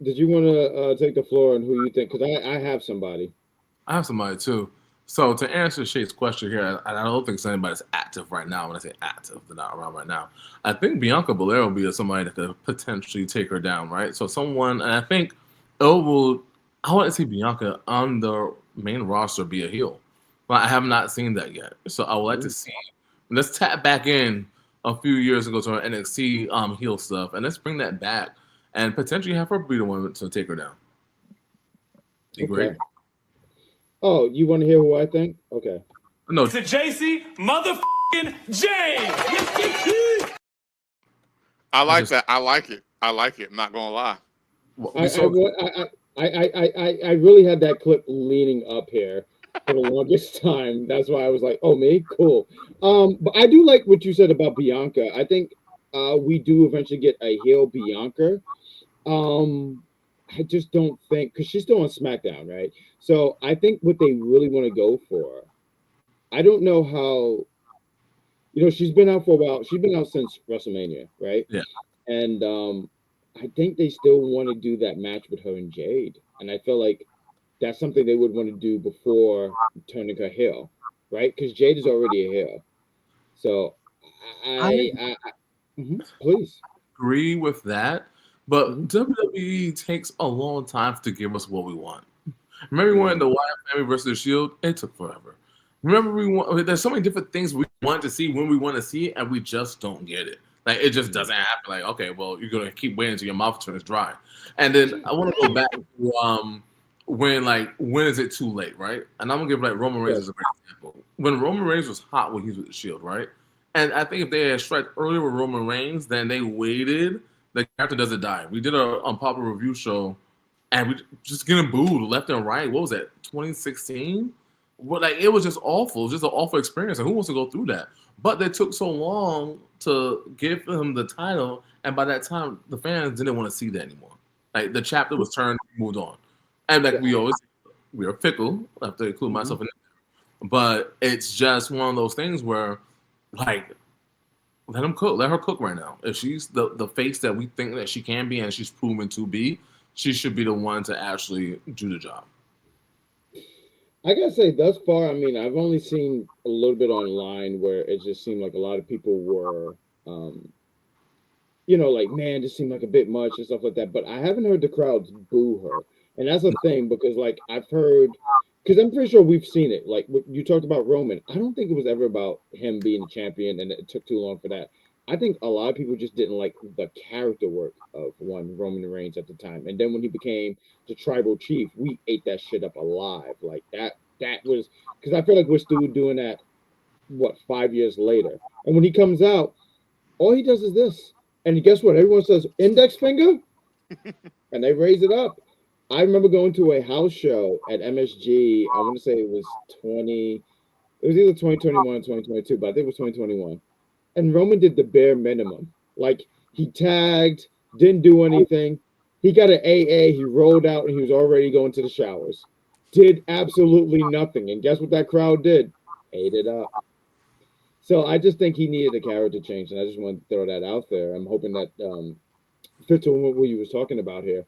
did you want to take the floor on who you think? Because I have somebody. I have somebody too. So to answer Shay's question here, I don't think anybody's active right now. When I say active, they're not around right now. I think Bianca Belair will be somebody that could potentially take her down, right? So someone, and I think I want to see Bianca on the main roster be a heel. But I have not seen that yet. So I would like to see. Let's tap back in a few years ago to our NXT heel stuff, and let's bring that back and potentially have her be the one to take her down. Great. Oh, you want to hear who I think? Okay. No. It's a JC motherfucking James. I like that. I like it. I'm not gonna lie. I really had that clip leaning up here for the longest time. That's why I was like, oh, me? Cool. But I do like what you said about Bianca. I think we do eventually get a heel Bianca. I just don't think, because she's still on SmackDown, right? So I think what they really want to go for, I don't know how, she's been out for a while. She's been out since WrestleMania, right? Yeah. And I think they still want to do that match with her and Jade. And I feel like that's something they would want to do before turning her heel, right? Because Jade is already a heel. So please. Agree with that. But WWE takes a long time to give us what we want. Remember when the Wyatt family versus the Shield? It took forever. Remember there's so many different things we want to see when we want to see it, and we just don't get it. Like it just doesn't happen. Like, okay, well, you're gonna keep waiting until your mouth turns dry. And then I want to go back to when is it too late, right? And I'm gonna give Roman Reigns as a great example. When Roman Reigns was hot when he was with the Shield, right? And I think if they had struck earlier with Roman Reigns, then they waited, the character doesn't die. We did a unpopular review show, and we just getting booed left and right. What was that? 2016? What, like, it was just awful. It was just an awful experience. And who wants to go through that? But they took so long to give him the title, and by that time, the fans didn't want to see that anymore. Like, the chapter was turned, moved on, and like we are fickle. I have to include myself in it. But it's just one of those things where, like, let him cook. Let her cook right now. If she's the face that we think that she can be, and she's proven to be, she should be the one to actually do the job. I gotta say, thus far, I mean, I've only seen a little bit online where it just seemed like a lot of people were, like, man, this seemed like a bit much and stuff like that. But I haven't heard the crowds boo her, and that's a thing because, like, I've heard, because I'm pretty sure we've seen it. Like you talked about Roman, I don't think it was ever about him being the champion, and it took too long for that. I think a lot of people just didn't like the character work of one Roman Reigns at the time, and then when he became the tribal chief, we ate that shit up alive. Like that was because I feel like we're still doing that. What, 5 years later, and when he comes out, all he does is this, and guess what? Everyone says index finger, and they raise it up. I remember going to a house show at MSG. I want to say it was either 2021 or 2022, but I think it was 2021. And Roman did the bare minimum. Like, he tagged, didn't do anything. He got an AA, he rolled out, and he was already going to the showers. Did absolutely nothing. And guess what that crowd did? Ate it up. So I just think he needed a character change, and I just want to throw that out there. I'm hoping that fits on what you was talking about here.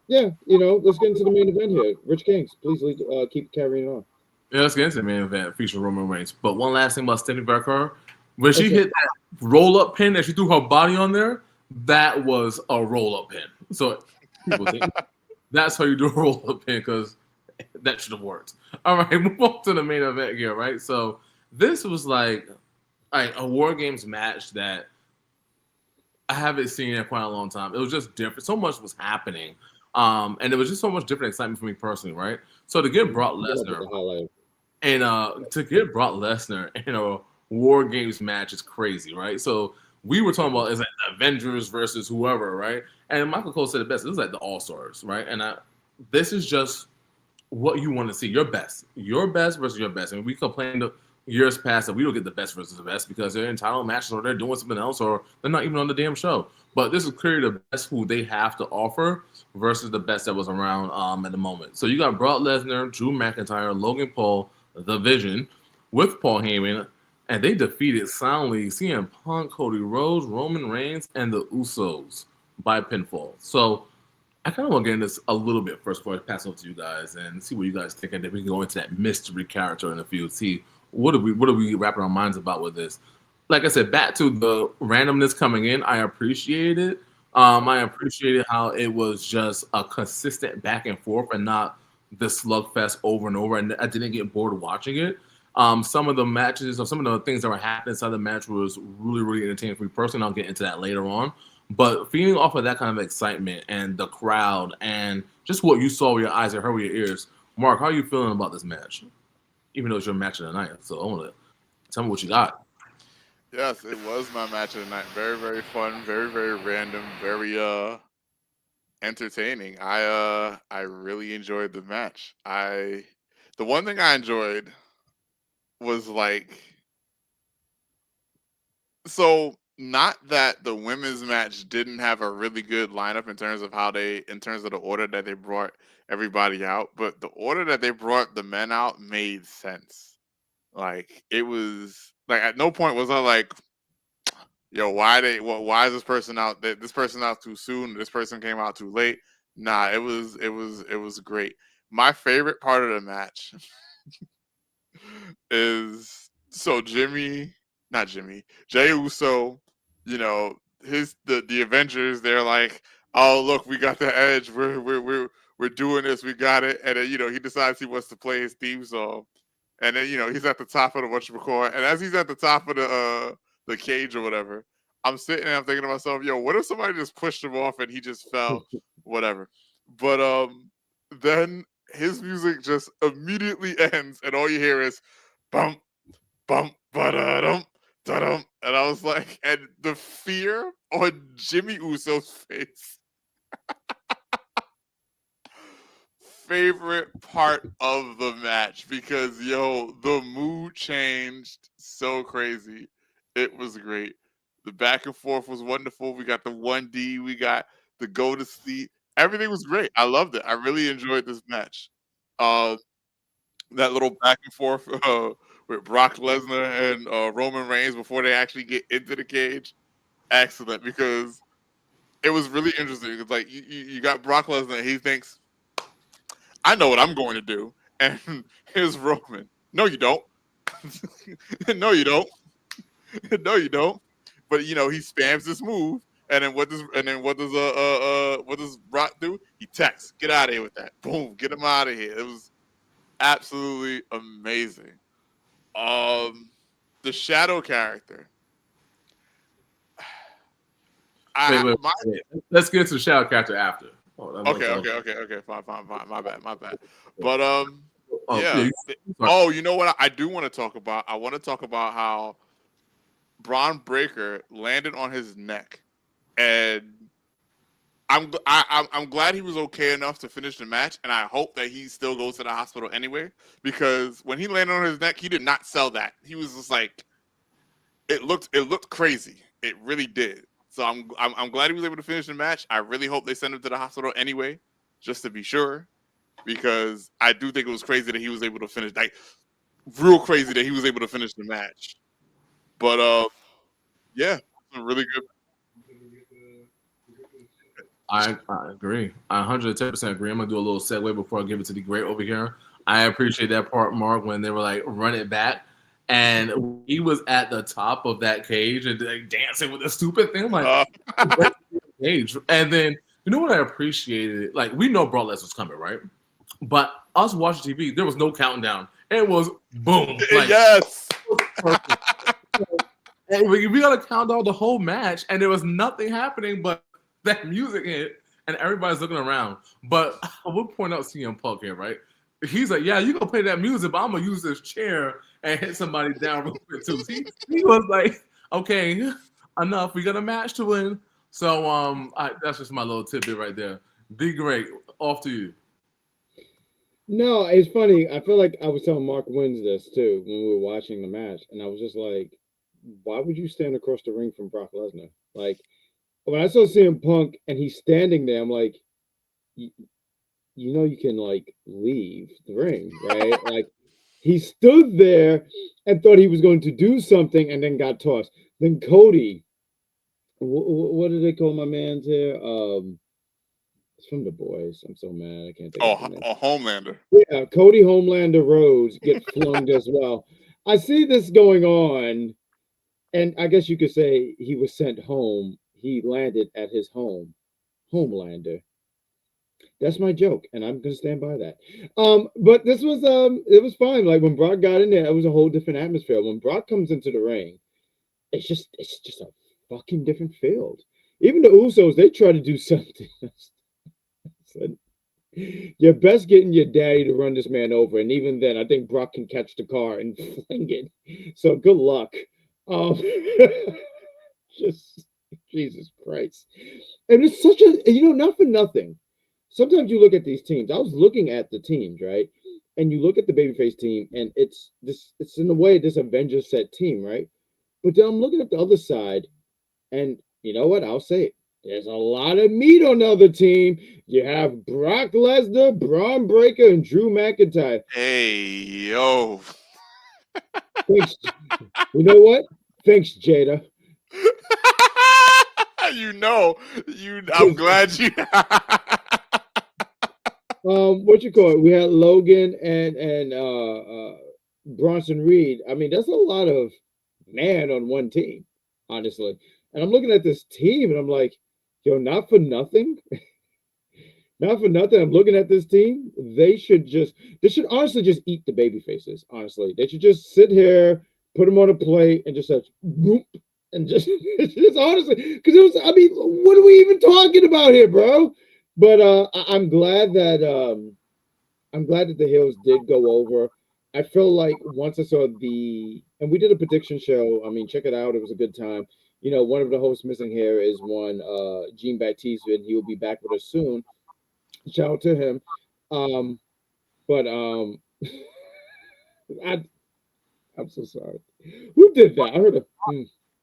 Yeah, let's get into the main event here. Rich Kings, please keep carrying on. Yeah, let's get into the main event featuring Roman Reigns. But one last thing about Stephanie Vaquer, when she hit that roll-up pin and she threw her body on there, that was a roll-up pin. So people think that's how you do a roll-up pin, because that should have worked. All right, move on to the main event here, right? So this was like a War Games match that I haven't seen in quite a long time. It was just different. So much was happening. And it was just so much different excitement for me personally, right? So to get Brock Lesnar in a War Games match is crazy, right? So we were talking about, is like the Avengers versus whoever, right? And Michael Cole said it best. It was like the All-Stars, right? And this is just what you want to see. Your best versus your best. And we complained years past that we don't get the best versus the best because they're in title matches or they're doing something else or they're not even on the damn show. But this is clearly the best who they have to offer versus the best that was around at the moment. So you got Brock Lesnar, Drew McIntyre, Logan Paul, The Vision with Paul Heyman, and they defeated soundly CM Punk, Cody Rhodes, Roman Reigns, and the Usos by pinfall. So I kind of want to get into this a little bit first before I pass it over to you guys and see what you guys think, and then we can go into that mystery character in a few. See what are we wrapping our minds about with this. Like I said, back to the randomness coming in, I appreciate it. I appreciated how it was just a consistent back and forth and not the slugfest over and over, and I didn't get bored watching it. Some of the matches or some of the things that were happening inside the match was really, really entertaining for me personally. I'll get into that later on. But feeding off of that kind of excitement and the crowd and just what you saw with your eyes and heard with your ears, Mark, how are you feeling about this match? Even though it's your match of the night. So I want to tell me what you got. Yes, it was my match of the night. Very, very fun. Very, very random. Very entertaining. I really enjoyed the match. The one thing I enjoyed was not that the women's match didn't have a really good lineup in terms of the order that they brought everybody out, but the order that they brought the men out made sense. Like, it was like, at no point was I like, yo, why is this person out? This person out too soon. This person came out too late. Nah, it was great. My favorite part of the match is Jay Uso. The Avengers. They're like, oh, look, we got the edge. We're doing this. We got it. And then he decides he wants to play his theme song. And then he's at the top of the whatchamacallit. And as he's at the top of the cage or whatever, I'm sitting there, I'm thinking to myself, yo, what if somebody just pushed him off and he just fell? Whatever. But then his music just immediately ends, and all you hear is bump, bump, ba-da-dum, da-dum. And I was like, and the fear on Jimmy Uso's face. Favorite part of the match because, yo, the mood changed so crazy. It was great. The back and forth was wonderful. We got the 1D, we got the go to sleep. Everything was great. I loved it. I really enjoyed this match. Uh, that little back and forth with Brock Lesnar and Roman Reigns before they actually get into the cage. Excellent, because it was really interesting. It's like you got Brock Lesnar, he thinks, I know what I'm going to do. And here's Roman. No, you don't. No, you don't. No, you don't. But he spams this move, and then what does Brock do? He texts, "Get out of here with that!" Boom, get him out of here. It was absolutely amazing. The Shadow character. Wait. Let's get to the Shadow character after. Okay. Fine. My bad. But yeah. Oh, you know what? I do want to talk about. I want to talk about how Braun Breaker landed on his neck, and I'm glad he was okay enough to finish the match, and I hope that he still goes to the hospital anyway, because when he landed on his neck, he did not sell that. He was just like, it looked crazy. It really did. So I'm glad he was able to finish the match. I really hope they send him to the hospital anyway, just to be sure, because I do think it was crazy that he was able to finish, like real crazy that he was able to finish the match. But yeah, really good. I agree. I 110% agree. I'm gonna do a little segue before I give it to the great over here. I appreciate that part, Mark, when they were like, run it back. And he was at the top of that cage and like dancing with the stupid thing. I'm like, cage. And then you know what I appreciated? Like, we know Brock Lesnar's coming, right? But us watching TV, there was no countdown. It was boom. Like, yes. And we got to count down the whole match, and there was nothing happening but that music hit, and everybody's looking around. But I would point out CM Punk here, right? He's like, yeah, you gonna play that music, but I'm gonna use this chair and hit somebody down real quick too. He was like, okay, enough. We got a match to win. So that's just my little tidbit right there. Be great. Off to you. No, it's funny. I feel like I was telling Mark Wins this too when we were watching the match, and I was just like, why would you stand across the ring from Brock Lesnar? Like, when I saw CM Punk and he's standing there, I'm like, you can like leave the ring, right? Like, he stood there and thought he was going to do something and then got tossed. Then Cody, what do they call my man's here? It's from The Boys. I'm so mad. I can't think of it. Homelander. Yeah, Cody Homelander Rhodes get flung as well. I see this going on, and I guess you could say he was sent home. He landed at his home. Homelander. That's my joke, and I'm gonna stand by that. But this was it was fine. Like, when Brock got in there, it was a whole different atmosphere. When Brock comes into the ring, it's just a fucking different field. Even the Usos, they try to do something. You're best getting your daddy to run this man over, and even then, I think Brock can catch the car and fling it. So good luck. Just Jesus Christ. And it's such a, not for nothing. Sometimes you look at these teams. I was looking at the teams, right? And you look at the babyface team, and it's in a way this Avengers set team, right? But then I'm looking at the other side, and you know what? I'll say it. There's a lot of meat on the other team. You have Brock Lesnar, Braun Breaker, and Drew McIntyre. Hey, yo. Thanks. You know what? Thanks, Jada. I'm glad you. What you call it? We had Logan and Bronson Reed. I mean, that's a lot of man on one team, honestly. And I'm looking at this team, and I'm like, yo, not for nothing. Not for nothing. I'm looking at this team. They should honestly just eat the baby faces. Honestly, they should just sit here, put them on a plate, and just whoop, and just honestly, because it was. I mean, what are we even talking about here, bro? But I'm glad that the heels did go over. I feel like once I saw the And we did a prediction show. I mean, check it out. It was a good time. You know, one of the hosts missing here is one Jean Baptiste, and he will be back with us soon. Shout out to him. Um, but I I'm so sorry. Who did that? I heard a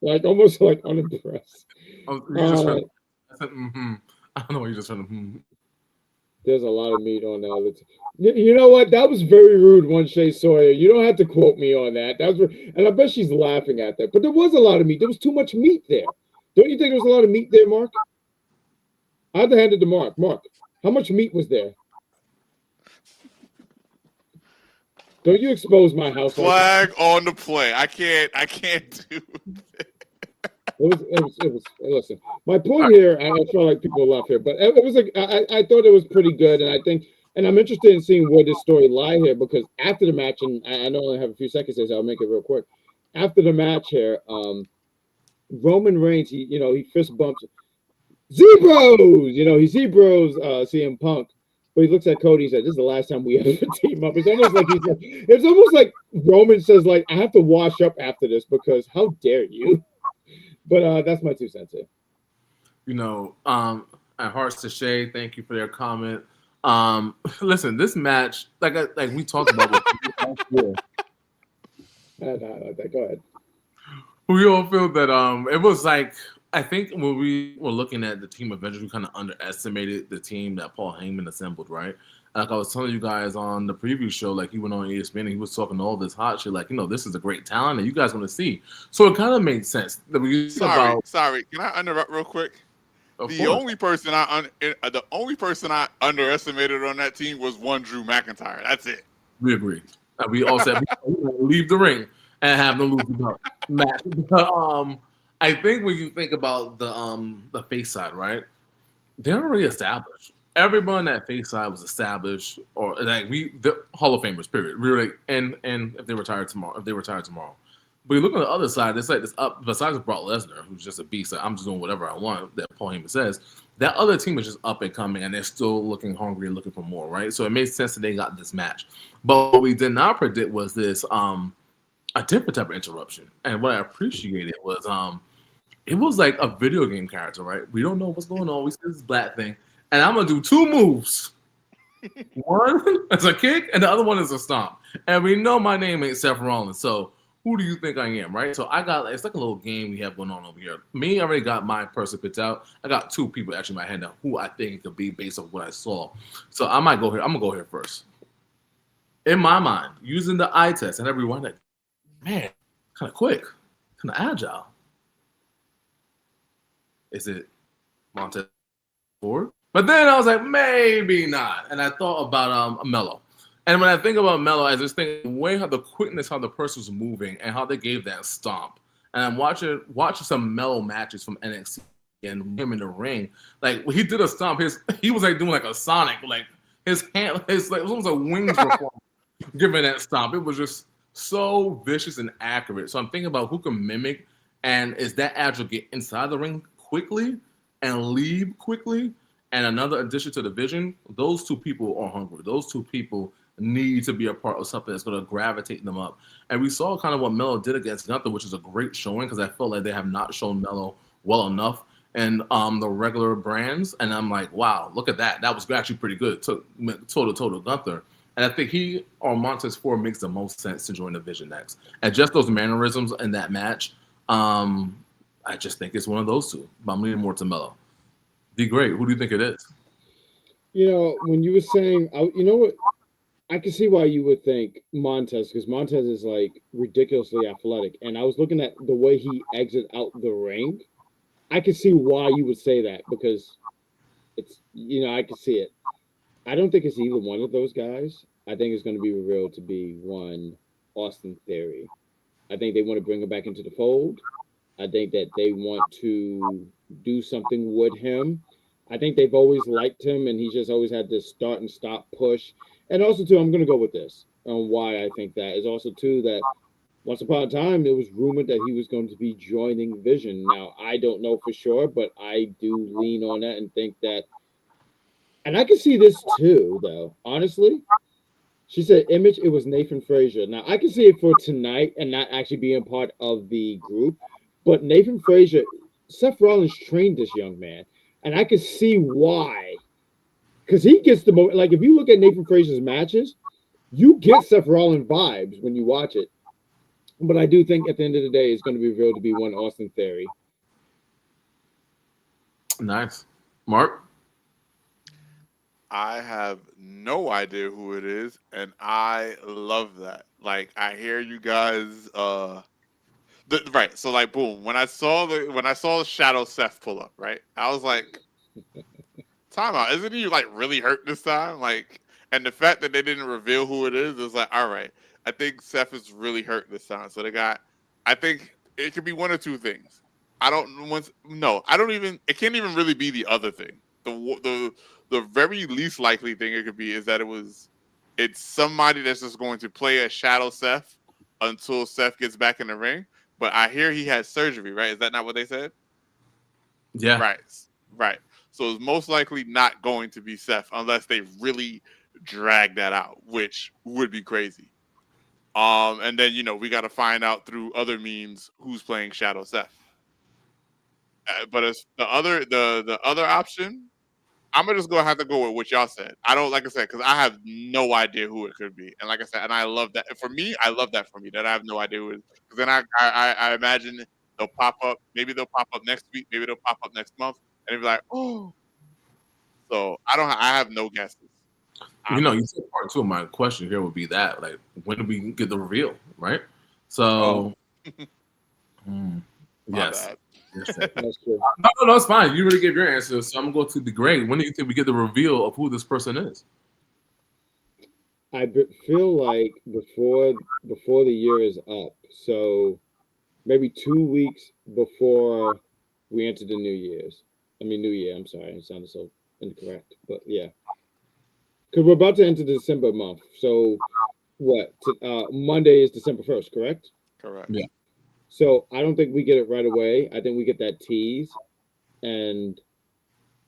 like almost like unimpressed. Oh, you just heard. I said, I don't know what you just heard. There's a lot of meat on the other. You know what? That was very rude, one Shay Sawyer. You don't have to quote me on that. That was, and I bet she's laughing at that. But there was a lot of meat. There was too much meat there. Don't you think there was a lot of meat there, Mark? I had to hand it to Mark. Mark, how much meat was there? Don't you expose my house? Flag on the play. I can't do it. It was. Listen, my point here. I feel like people laugh here, but it was like I thought it was pretty good, and I think, and I'm interested in seeing where this story lie here because after the match, and I know I only have a few seconds here, so I'll make it real quick. After the match here, Roman Reigns, he fist bumps Zebros. He Zebros CM Punk. But he looks at Cody and said, "This is the last time we ever team up." It's almost like Roman says, like, "I have to wash up after this because how dare you?" But that's my 2 cents here. At Hearts to Shay, thank you for their comment. Listen, this match, like we talked about. Go ahead. We all feel that it was like. I think when we were looking at the team Avengers, we kind of underestimated the team that Paul Heyman assembled, right? Like I was telling you guys on the preview show, like he went on ESPN and he was talking all this hot shit, like, this is a great talent that you guys want to see. So it kind of made sense that we Sorry, can I interrupt real quick? The only person I underestimated on that team was one Drew McIntyre. That's it. We agree. We all said leave the ring and have them lose the match. But, I think when you think about the face side, right? They're already established. Everyone on that face side was established, or like the Hall of Famers, period. We were like, and if they retire tomorrow, But you look on the other side, it's like this up. Besides Brock Lesnar, who's just a beast, like, I'm just doing whatever I want. That Paul Heyman says. That other team is just up and coming, and they're still looking hungry and looking for more, right? So it made sense that they got this match. But what we did not predict was this a different type of interruption. And what I appreciated was it was like a video game character, right? We don't know what's going on. We see this black thing, and I'm gonna do 2 moves. One is a kick, and the other one is a stomp. And we know my name ain't Seth Rollins, so who do you think I am, right? So it's like a little game we have going on over here. Me, I already got my person picked out. I got 2 people actually in my head now who I think it could be based on what I saw. So I might go here. I'm gonna go here first. In my mind, using the eye test and everyone, like, man, kind of quick, kind of agile. Is it Montez Ford? But then I was like, maybe not. And I thought about Melo. And when I think about Melo, I just think how the quickness, how the person was moving, and how they gave that stomp. And I'm watching some Melo matches from NXT and him in the ring. Like when he did a stomp, he was like doing like a Sonic, like his hand, it was almost like wings were giving that stomp. It was just so vicious and accurate. So I'm thinking about who can mimic, and is that agile get inside the ring quickly and leave quickly. And another addition to the vision, those 2 people are hungry. Those 2 people need to be a part of something that's going to gravitate them up. And we saw kind of what Melo did against Gunther, which is a great showing because I felt like they have not shown Melo well enough in the regular brands. And I'm like, wow, look at that. That was actually pretty good. Total Gunther. And I think he or Montez Ford makes the most sense to join the Vision next. And just those mannerisms in that match, I just think it's one of those 2. But I'm leaning more to Melo. Be great. Who do you think it is? When you were saying, what? I can see why you would think Montez, because Montez is like ridiculously athletic. And I was looking at the way he exits out the ring. I can see why you would say that because it's, I can see it. I don't think it's either one of those guys. I think it's going to be revealed to be one Austin Theory. I think they want to bring him back into the fold. I think that they want to do something with him. I think they've always liked him, and he's just always had this start and stop push. And also, too, I'm going to go with this on why I think that is also, too, that once upon a time, it was rumored that he was going to be joining Vision. Now, I don't know for sure, but I do lean on that and think that, and I can see this, too, though, honestly. She said, "Image." It was Nathan Frazier. Now I can see it for tonight and not actually being part of the group, but Nathan Frazier, Seth Rollins trained this young man, and I can see why. Because he gets the most. Like if you look at Nathan Frazier's matches, you get Seth Rollins vibes when you watch it. But I do think at the end of the day, it's going to be revealed to be one Austin Theory. Nice. Mark? I have no idea who it is, and I love that. Like I hear you guys right. So like boom, when I saw Shadow Seth pull up, right? I was like, time out, isn't he like really hurt this time? Like, and the fact that they didn't reveal who it is like, all right, I think Seth is really hurt this time. So I think it could be one or two things. I don't even, it can't even really be the other thing. The very least likely thing it could be is that it's somebody that's just going to play a Shadow Seth until Seth gets back in the ring. But I hear he had surgery, right? Is that not what they said? Yeah. Right. So it's most likely not going to be Seth unless they really drag that out, which would be crazy. And then we got to find out through other means who's playing Shadow Seth. But as the other option, I'm just gonna have to go with what y'all said. I don't like I said because I have no idea who it could be, and like I said, and I love that. For me, I love that for me that I have no idea who it is. Because then I imagine they'll pop up. Maybe they'll pop up next week. Maybe they'll pop up next month, and they'll be like, oh. So I have no guesses. You said part two of my question here would be that, like, when do we get the reveal, right? So, yes. Bad. That's true. No, it's fine. You already gave your answer, so I'm going to the grade. When do you think we get the reveal of who this person is? I feel like before the year is up, so maybe 2 weeks before we enter the New Year. I'm sorry, it sounded so incorrect, but yeah, because we're about to enter the December month. So what? Monday is December 1st, correct? Correct. Yeah. So I don't think we get it right away. I think we get that tease, and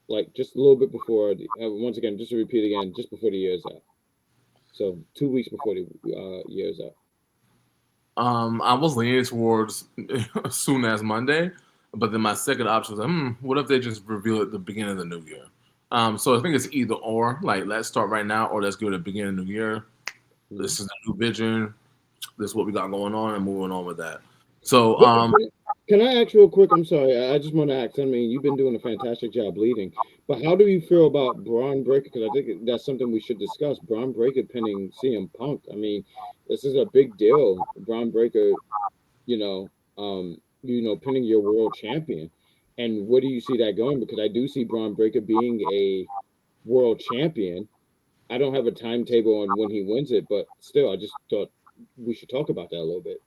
like just a little bit before. Once again, just to repeat again, just before the year's up. So 2 weeks before the year's up. I was leaning towards as soon as Monday, but then my second option was, what if they just reveal it at the beginning of the new year? So I think it's either or. Like, let's start right now, or let's go to the beginning of the new year. This is the new vision. This is what we got going on, and moving on with that. So, can I ask real quick? I'm sorry. I just want to ask. I mean, you've been doing a fantastic job leading, but how do you feel about Braun Breaker? Because I think that's something we should discuss. Braun Breaker pinning CM Punk. I mean, this is a big deal. Braun Breaker, pinning your world champion. And where do you see that going? Because I do see Braun Breaker being a world champion. I don't have a timetable on when he wins it, but still, I just thought we should talk about that a little bit.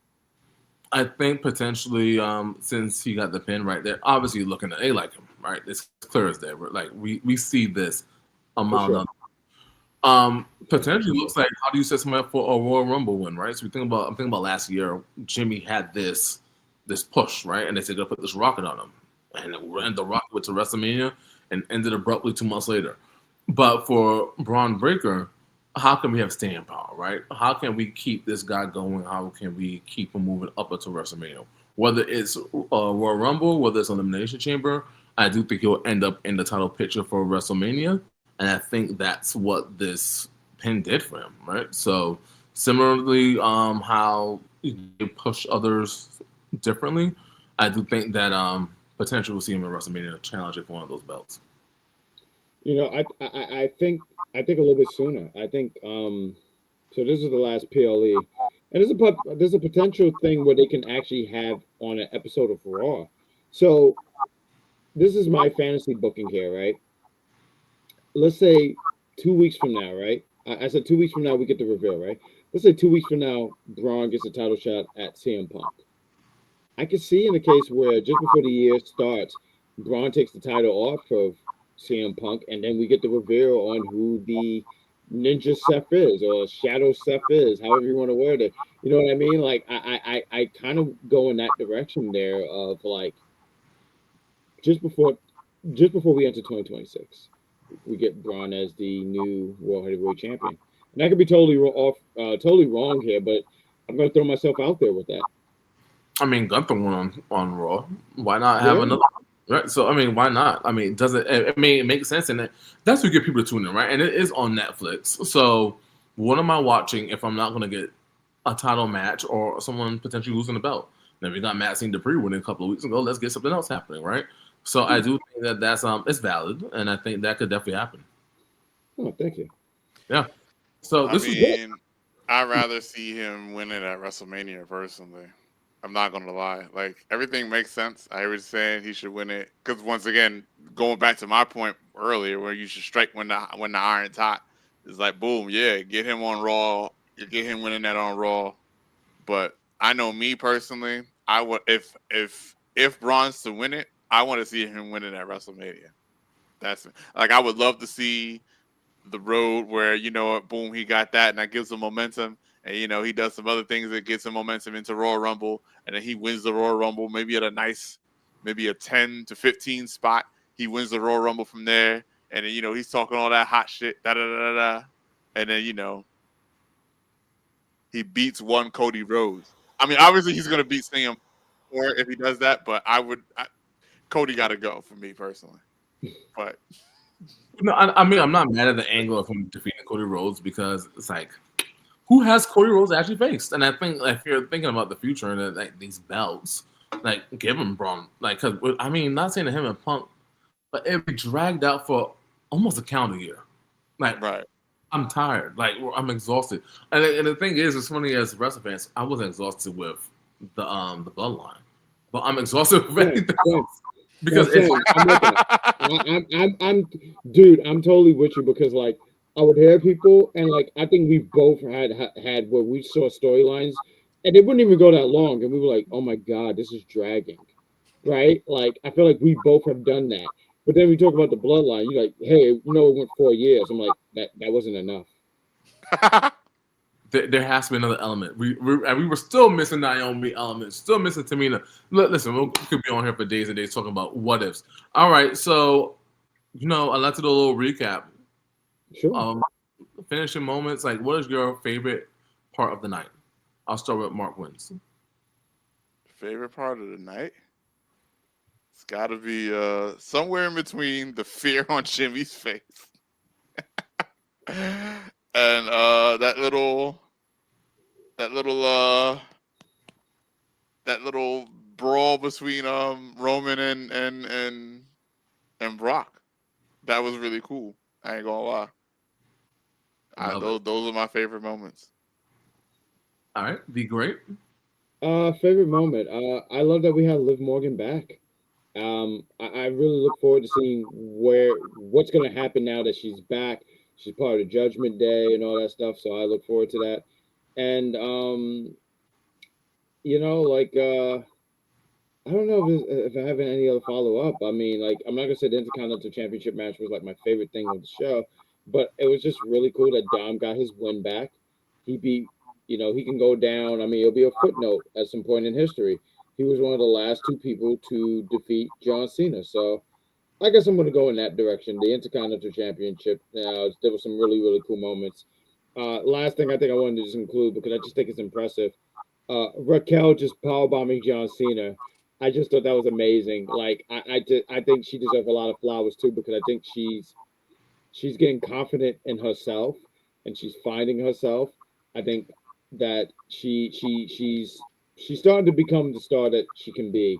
I think potentially, since he got the pin right there, obviously looking at like him, right? It's clear as day. Like we see this amount of potentially looks like, how do you set someone up for a Royal Rumble win, right? So I'm thinking about last year, Jimmy had this push, right? And they said they'll put this rocket on him, and the rocket went to WrestleMania and ended abruptly 2 months later. But for Braun Breaker, how can we have staying power, right? How can we keep this guy going? How can we keep him moving up into WrestleMania? Whether it's Royal Rumble, whether it's Elimination Chamber, I do think he'll end up in the title picture for WrestleMania. And I think that's what this pin did for him, right? So similarly, how you push others differently, I do think that potentially we'll see him in WrestleMania challenging for one of those belts. I think a little bit sooner. I think so this is the last PLE. And there's a potential thing where they can actually have on an episode of Raw. So this is my fantasy booking here, right? Let's say 2 weeks from now, right? I said 2 weeks from now we get the reveal, right? Let's say 2 weeks from now Braun gets a title shot at CM Punk. I could see in a case where just before the year starts, Braun takes the title off of CM Punk, and then we get the reveal on who the Ninja Seth is, or Shadow Seth is, however you want to word it. You know what I mean? Like I kind of go in that direction there of like just before we enter 2026, we get Braun as the new World Heavyweight Champion. And I could be totally wrong here, but I'm going to throw myself out there with that. I mean, Gunther won on Raw. Why not have Yeah. another? Right. So I mean, why not? I mean, does it? I mean, it makes sense, and that's what get people to tune in, right? And it is on Netflix. So what am I watching if I'm not going to get a title match or someone potentially losing the belt? Then we got Maxine Dupree winning a couple of weeks ago. Let's get something else happening, right? So I do think that that's it's valid, and I think that could definitely happen. Oh, thank you. Yeah. So this is good. I'd rather see him win it at WrestleMania personally. I'm not gonna lie. Like everything makes sense. I was saying he should win it because once again, going back to my point earlier, where you should strike when the iron's hot. It's like boom, yeah, get him on Raw. You get him winning that on Raw. But I know me personally, I would if Braun's to win it, I want to see him win it at WrestleMania. That's like I would love to see the road where boom, he got that, and that gives him momentum. And he does some other things that gets him momentum into Royal Rumble, and then he wins the Royal Rumble, maybe at maybe a 10 to 15 spot. He wins the Royal Rumble from there, and then he's talking all that hot shit, da da da da, and then he beats one Cody Rhodes. I mean, obviously he's gonna beat Sam if he does that, but Cody got to go for me personally. But no, I mean, I'm not mad at the angle of him defeating Cody Rhodes because it's like, who has Cody Rhodes actually faced? And I think if you're thinking about the future and like these belts, like give him Braun, like because I mean, not saying to him and Punk, but it'd be dragged out for almost a calendar year. Like, right. I'm tired. Like I'm exhausted. And the thing is, as funny as wrestling fans, I wasn't exhausted with the Bloodline, but I'm exhausted with anything else. Because dude, I'm totally with you because like I would hear people and like I think we both had where we saw storylines and it wouldn't even go that long and we were like, oh my god, this is dragging, right? Like I feel like we both have done that. But then we talk about the Bloodline. You're like, hey, it went 4 years. I'm like, that wasn't enough. There has to be another element. We were still missing Naomi element, still missing Tamina. Listen, we could be on here for days and days talking about what ifs. All right, so I'd like to do a little recap. Sure. Finishing moments. Like, what is your favorite part of the night? I'll start with Mark Wins. Favorite part of the night? It's got to be somewhere in between the fear on Jimmy's face and that little brawl between Roman and Brock. That was really cool. I ain't gonna lie. Those are my favorite moments. All right, be great. Favorite moment. I love that we have Liv Morgan back. I really look forward to seeing what's going to happen now that she's back. She's part of the Judgment Day and all that stuff, so I look forward to that. And I don't know if I have any other follow up. I mean, like I'm not gonna say the Intercontinental Championship match was like my favorite thing of the show, but it was just really cool that Dom got his win back. He beat, he can go down. I mean, it'll be a footnote at some point in history. He was one of the last two people to defeat John Cena. So I guess I'm going to go in that direction. The Intercontinental Championship. There were some really, really cool moments. Last thing I think I wanted to just include, because I just think it's impressive. Raquel just powerbombing John Cena. I just thought that was amazing. Like, I think she deserves a lot of flowers, too, because I think she's getting confident in herself, and she's finding herself. I think that she's starting to become the star that she can be.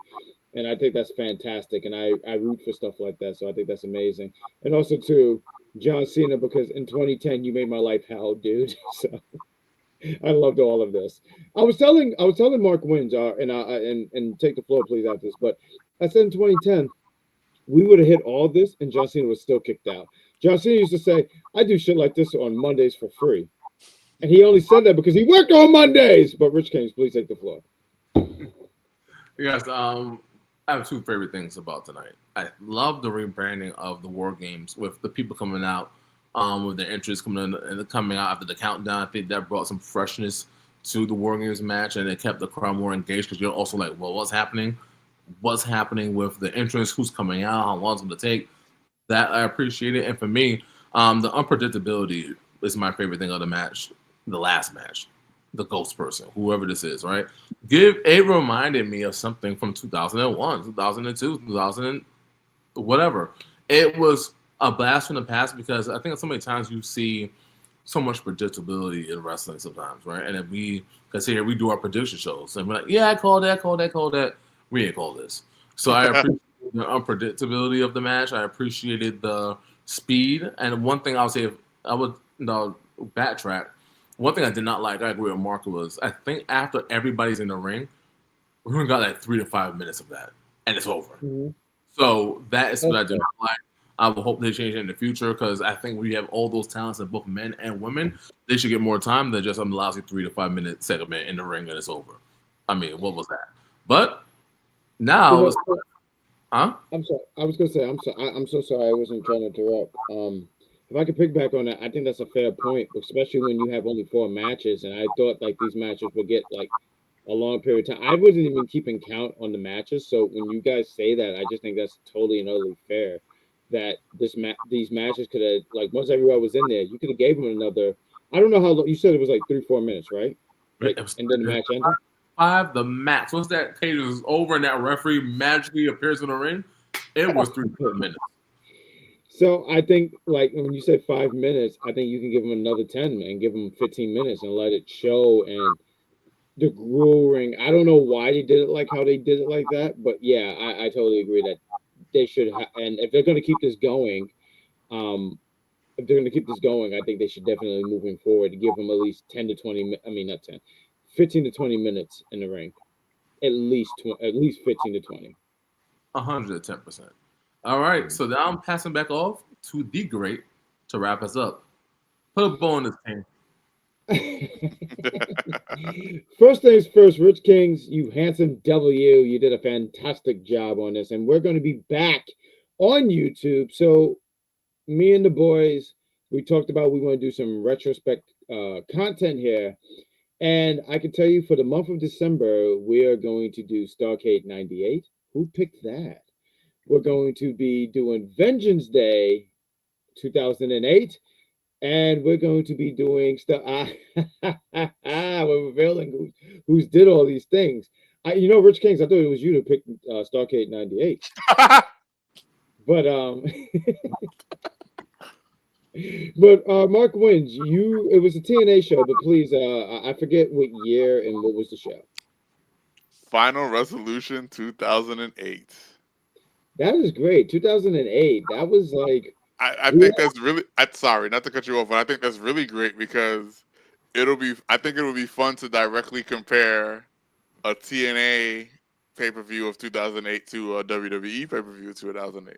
And I think that's fantastic. And I root for stuff like that. So I think that's amazing. And also, too, John Cena, because in 2010, you made my life hell, dude. So I loved all of this. I was telling Mark Wins, and take the floor, please, after this. But I said in 2010, we would have hit all this and John Cena was still kicked out. John Cena used to say, I do shit like this on Mondays for free. And he only said that because he worked on Mondays. But Rich Kings, please take the floor. Yes, I have two favorite things about tonight. I love the rebranding of the War Games with the people coming out with their interest coming out after the countdown. I think that brought some freshness to the War Games match, and it kept the crowd more engaged because you're also like, well, what's happening? What's happening with the entrance? Who's coming out? How long it's going to take? That I appreciate it. And for me, the unpredictability is my favorite thing of the match, the last match, the ghost person, whoever this is, right? It reminded me of something from 2001, 2002, 2000, whatever. It was a blast from the past because I think so many times you see so much predictability in wrestling sometimes, right? And if because here we do our prediction shows, and we're like, yeah, I called that. We ain't called this. So I appreciate the unpredictability of the match. I appreciated the speed. And one thing I would say, I would backtrack. One thing I did not like, I agree with Mark, was I think after everybody's in the ring, we only got like 3 to 5 minutes of that, and it's over. Mhm. So that is what I do not like. I will hope they change it in the future because I think we have all those talents in both men and women. They should get more time than just a lousy 3 to 5 minute segment in the ring and it's over. I mean, what was that? But now, huh? I'm sorry. I was gonna say I'm so sorry. I wasn't trying to interrupt. If I could pick back on that, I think that's a fair point, especially when you have only 4 matches. And I thought like these matches would get like a long period of time. I wasn't even keeping count on the matches. So when you guys say that, I just think that's totally and utterly fair. That these matches could have, like, once everyone was in there, you could have gave them another. I don't know how long you said it was, like 3-4 minutes, right? Like, and then the match ended. 5 the max. Once that cage was over and that referee magically appears in the ring, it was 3 to 4 minutes. So I think, like, when you said 5 minutes, I think you can give them another 10 and give them 15 minutes and let it show. And the grueling, I don't know why they did it like how they did it like that, but yeah, I totally agree that they should and if they're going to keep this going, if they're going to keep this going, I think they should definitely, moving forward, give them at least 10 to 20, I mean, not 10, 15 to 20 minutes in the ring. At least 15 to 20. 110%. All right, so now I'm passing back off to the great to wrap us up. Put a bow on this thing. First things first, Rich Kings, you handsome W, you did a fantastic job on this, and we're going to be back on YouTube. So me and the boys, we talked about we want to do some retrospect content here, and I can tell you for the month of December, we are going to do Starcade 98. Who picked that? We're going to be doing Vengeance Day 2008. And we're going to be doing stuff. We're revealing who's did all these things. Rich Kings, I thought it was you to pick Starcade 98. But Mark wins. It was a TNA show, but please, I forget what year and what was the show. Final Resolution 2008. That is great. 2008. That was like. I think that's really. Sorry, not to cut you off, but I think that's really great because I think it'll be fun to directly compare a TNA pay-per-view of 2008 to a WWE pay-per-view of 2008.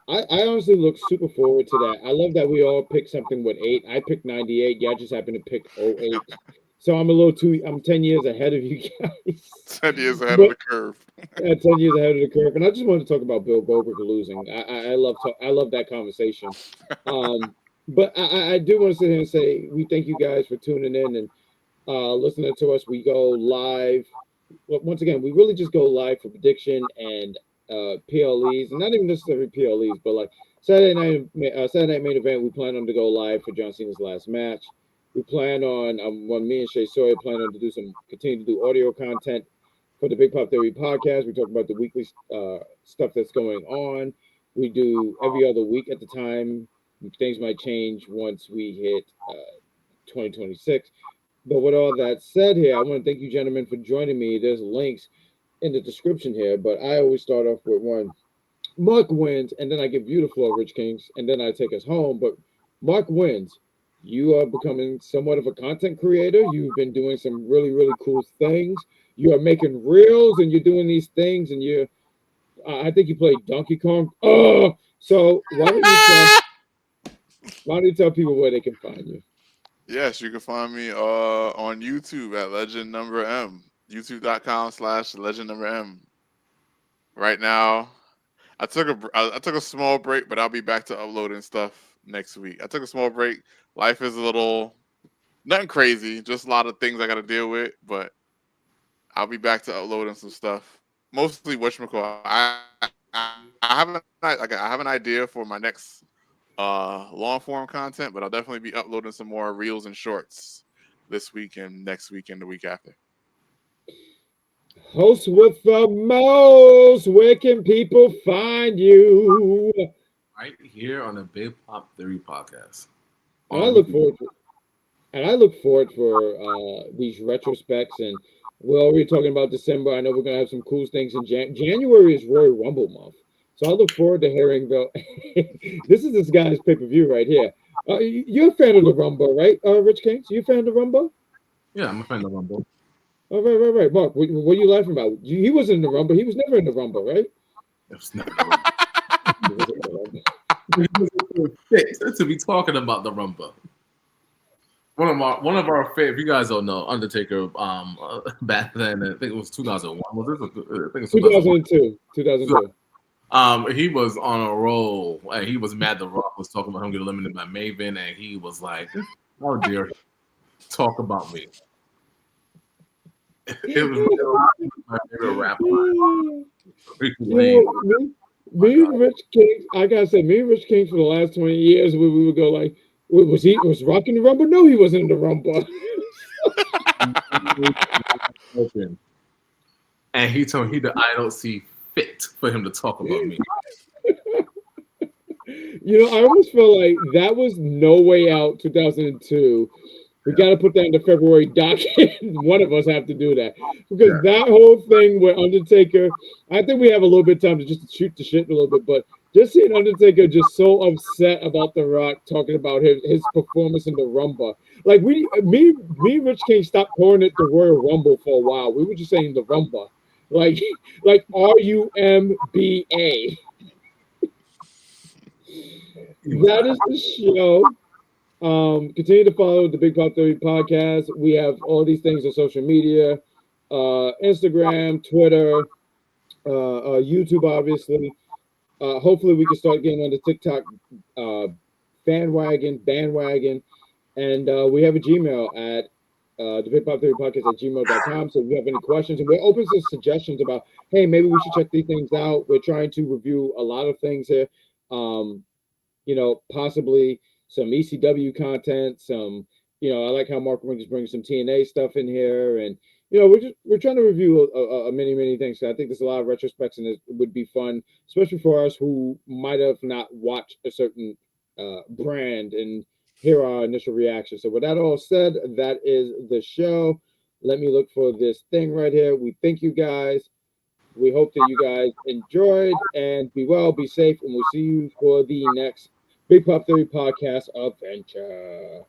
I honestly look super forward to that. I love that we all picked something with 8. I picked 98. Yeah, I just happened to pick 08. So I'm 10 years ahead of you guys. 10 years ahead of the curve. 10 years ahead of the curve. And I just wanted to talk about Bill Goldberg losing. I love that conversation. But I do want to sit here and say we thank you guys for tuning in and listening to us. We go live. Once again, we really just go live for prediction and PLEs, and not even necessarily PLEs, but like Saturday night main event. We plan on to go live for John Cena's last match. We plan on when me and Shay Sawyer plan on to continue to do audio content for the Big Pop Theory podcast. We talk about the weekly stuff that's going on. We do every other week at the time. Things might change once we hit 2026. But with all that said here, I want to thank you gentlemen for joining me. There's links in the description here, but I always start off with one. Mark wins, and then I give you the floor, Rich Kings, and then I take us home. But Mark wins. You are becoming somewhat of a content creator. You've been doing some really, really cool things. You are making reels, and you're doing these things, and I think you played Donkey Kong. Oh, so why don't you tell people where they can find you? Yes, you can find me on YouTube at Legend Number M. YouTube.com/Legend Number M. Right now, I took a small break, but I'll be back to uploading stuff next week. I took a small break. Life is a little nothing crazy, just a lot of things I got to deal with, but I'll be back to uploading some stuff. Mostly whatchamacallit. I have an idea for my next long form content, but I'll definitely be uploading some more reels and shorts this week and next week and the week after. Host with the most. Where can people find you? Right here on the Big Pop Theory podcast. And I look forward for these retrospects, and we're already talking about December. I know we're gonna have some cool things in January is Royal Rumble month, so I look forward to hearing the. This is this guy's pay-per-view right here. You're a fan of the Rumble, right, Rich Kings? You a fan of the Rumble? Yeah, I'm a fan of the Rumble. Oh, right. Mark, what are you laughing about? He wasn't in the Rumble. He was never in the Rumble, right? It was never to be talking about the Rumble. One of our favorite. If you guys don't know, Undertaker. Back then, I think it was 2001. Was it? I think it's 2002. 2002. He was on a roll. And he was mad. The Rock was talking about him getting eliminated by Maven, and he was like, "How dare he talk about me?" It was my favorite rap line. Me and Rich King, I gotta say, me and Rich King for the last 20 years, we would go like, was Rock in the Rumble? No, he wasn't in the Rumble. And he told me that I don't see fit for him to talk about me. I almost feel like that was No Way Out 2002. We got to put that in the February docket. One of us have to do that. Because that whole thing with Undertaker, I think we have a little bit of time to just shoot the shit a little bit, but just seeing Undertaker just so upset about The Rock talking about his performance in the Rumble. Like, me and Rich King stopped calling it the Royal Rumble for a while. We were just saying the Rumble. Like RUMBA. That is the show. Continue to follow the Big Pop Theory podcast. We have all these things on social media, Instagram, Twitter, YouTube, obviously. Hopefully we can start getting on the TikTok bandwagon. And we have a Gmail at the Big Pop Theory podcast at gmail.com. So if you have any questions, and we're open to suggestions about, hey, maybe we should check these things out. We're trying to review a lot of things here. Possibly some ECW content, some, I like how Mark just brings some TNA stuff in here, and we're trying to review many things. So I think there's a lot of retrospects, and it would be fun, especially for us who might have not watched a certain brand and hear our initial reaction. So with that all said, that is the show. Let me look for this thing right here. We thank you guys. We hope that you guys enjoyed, and be well, be safe, and we'll see you for the next Big Pop Theory podcast adventure.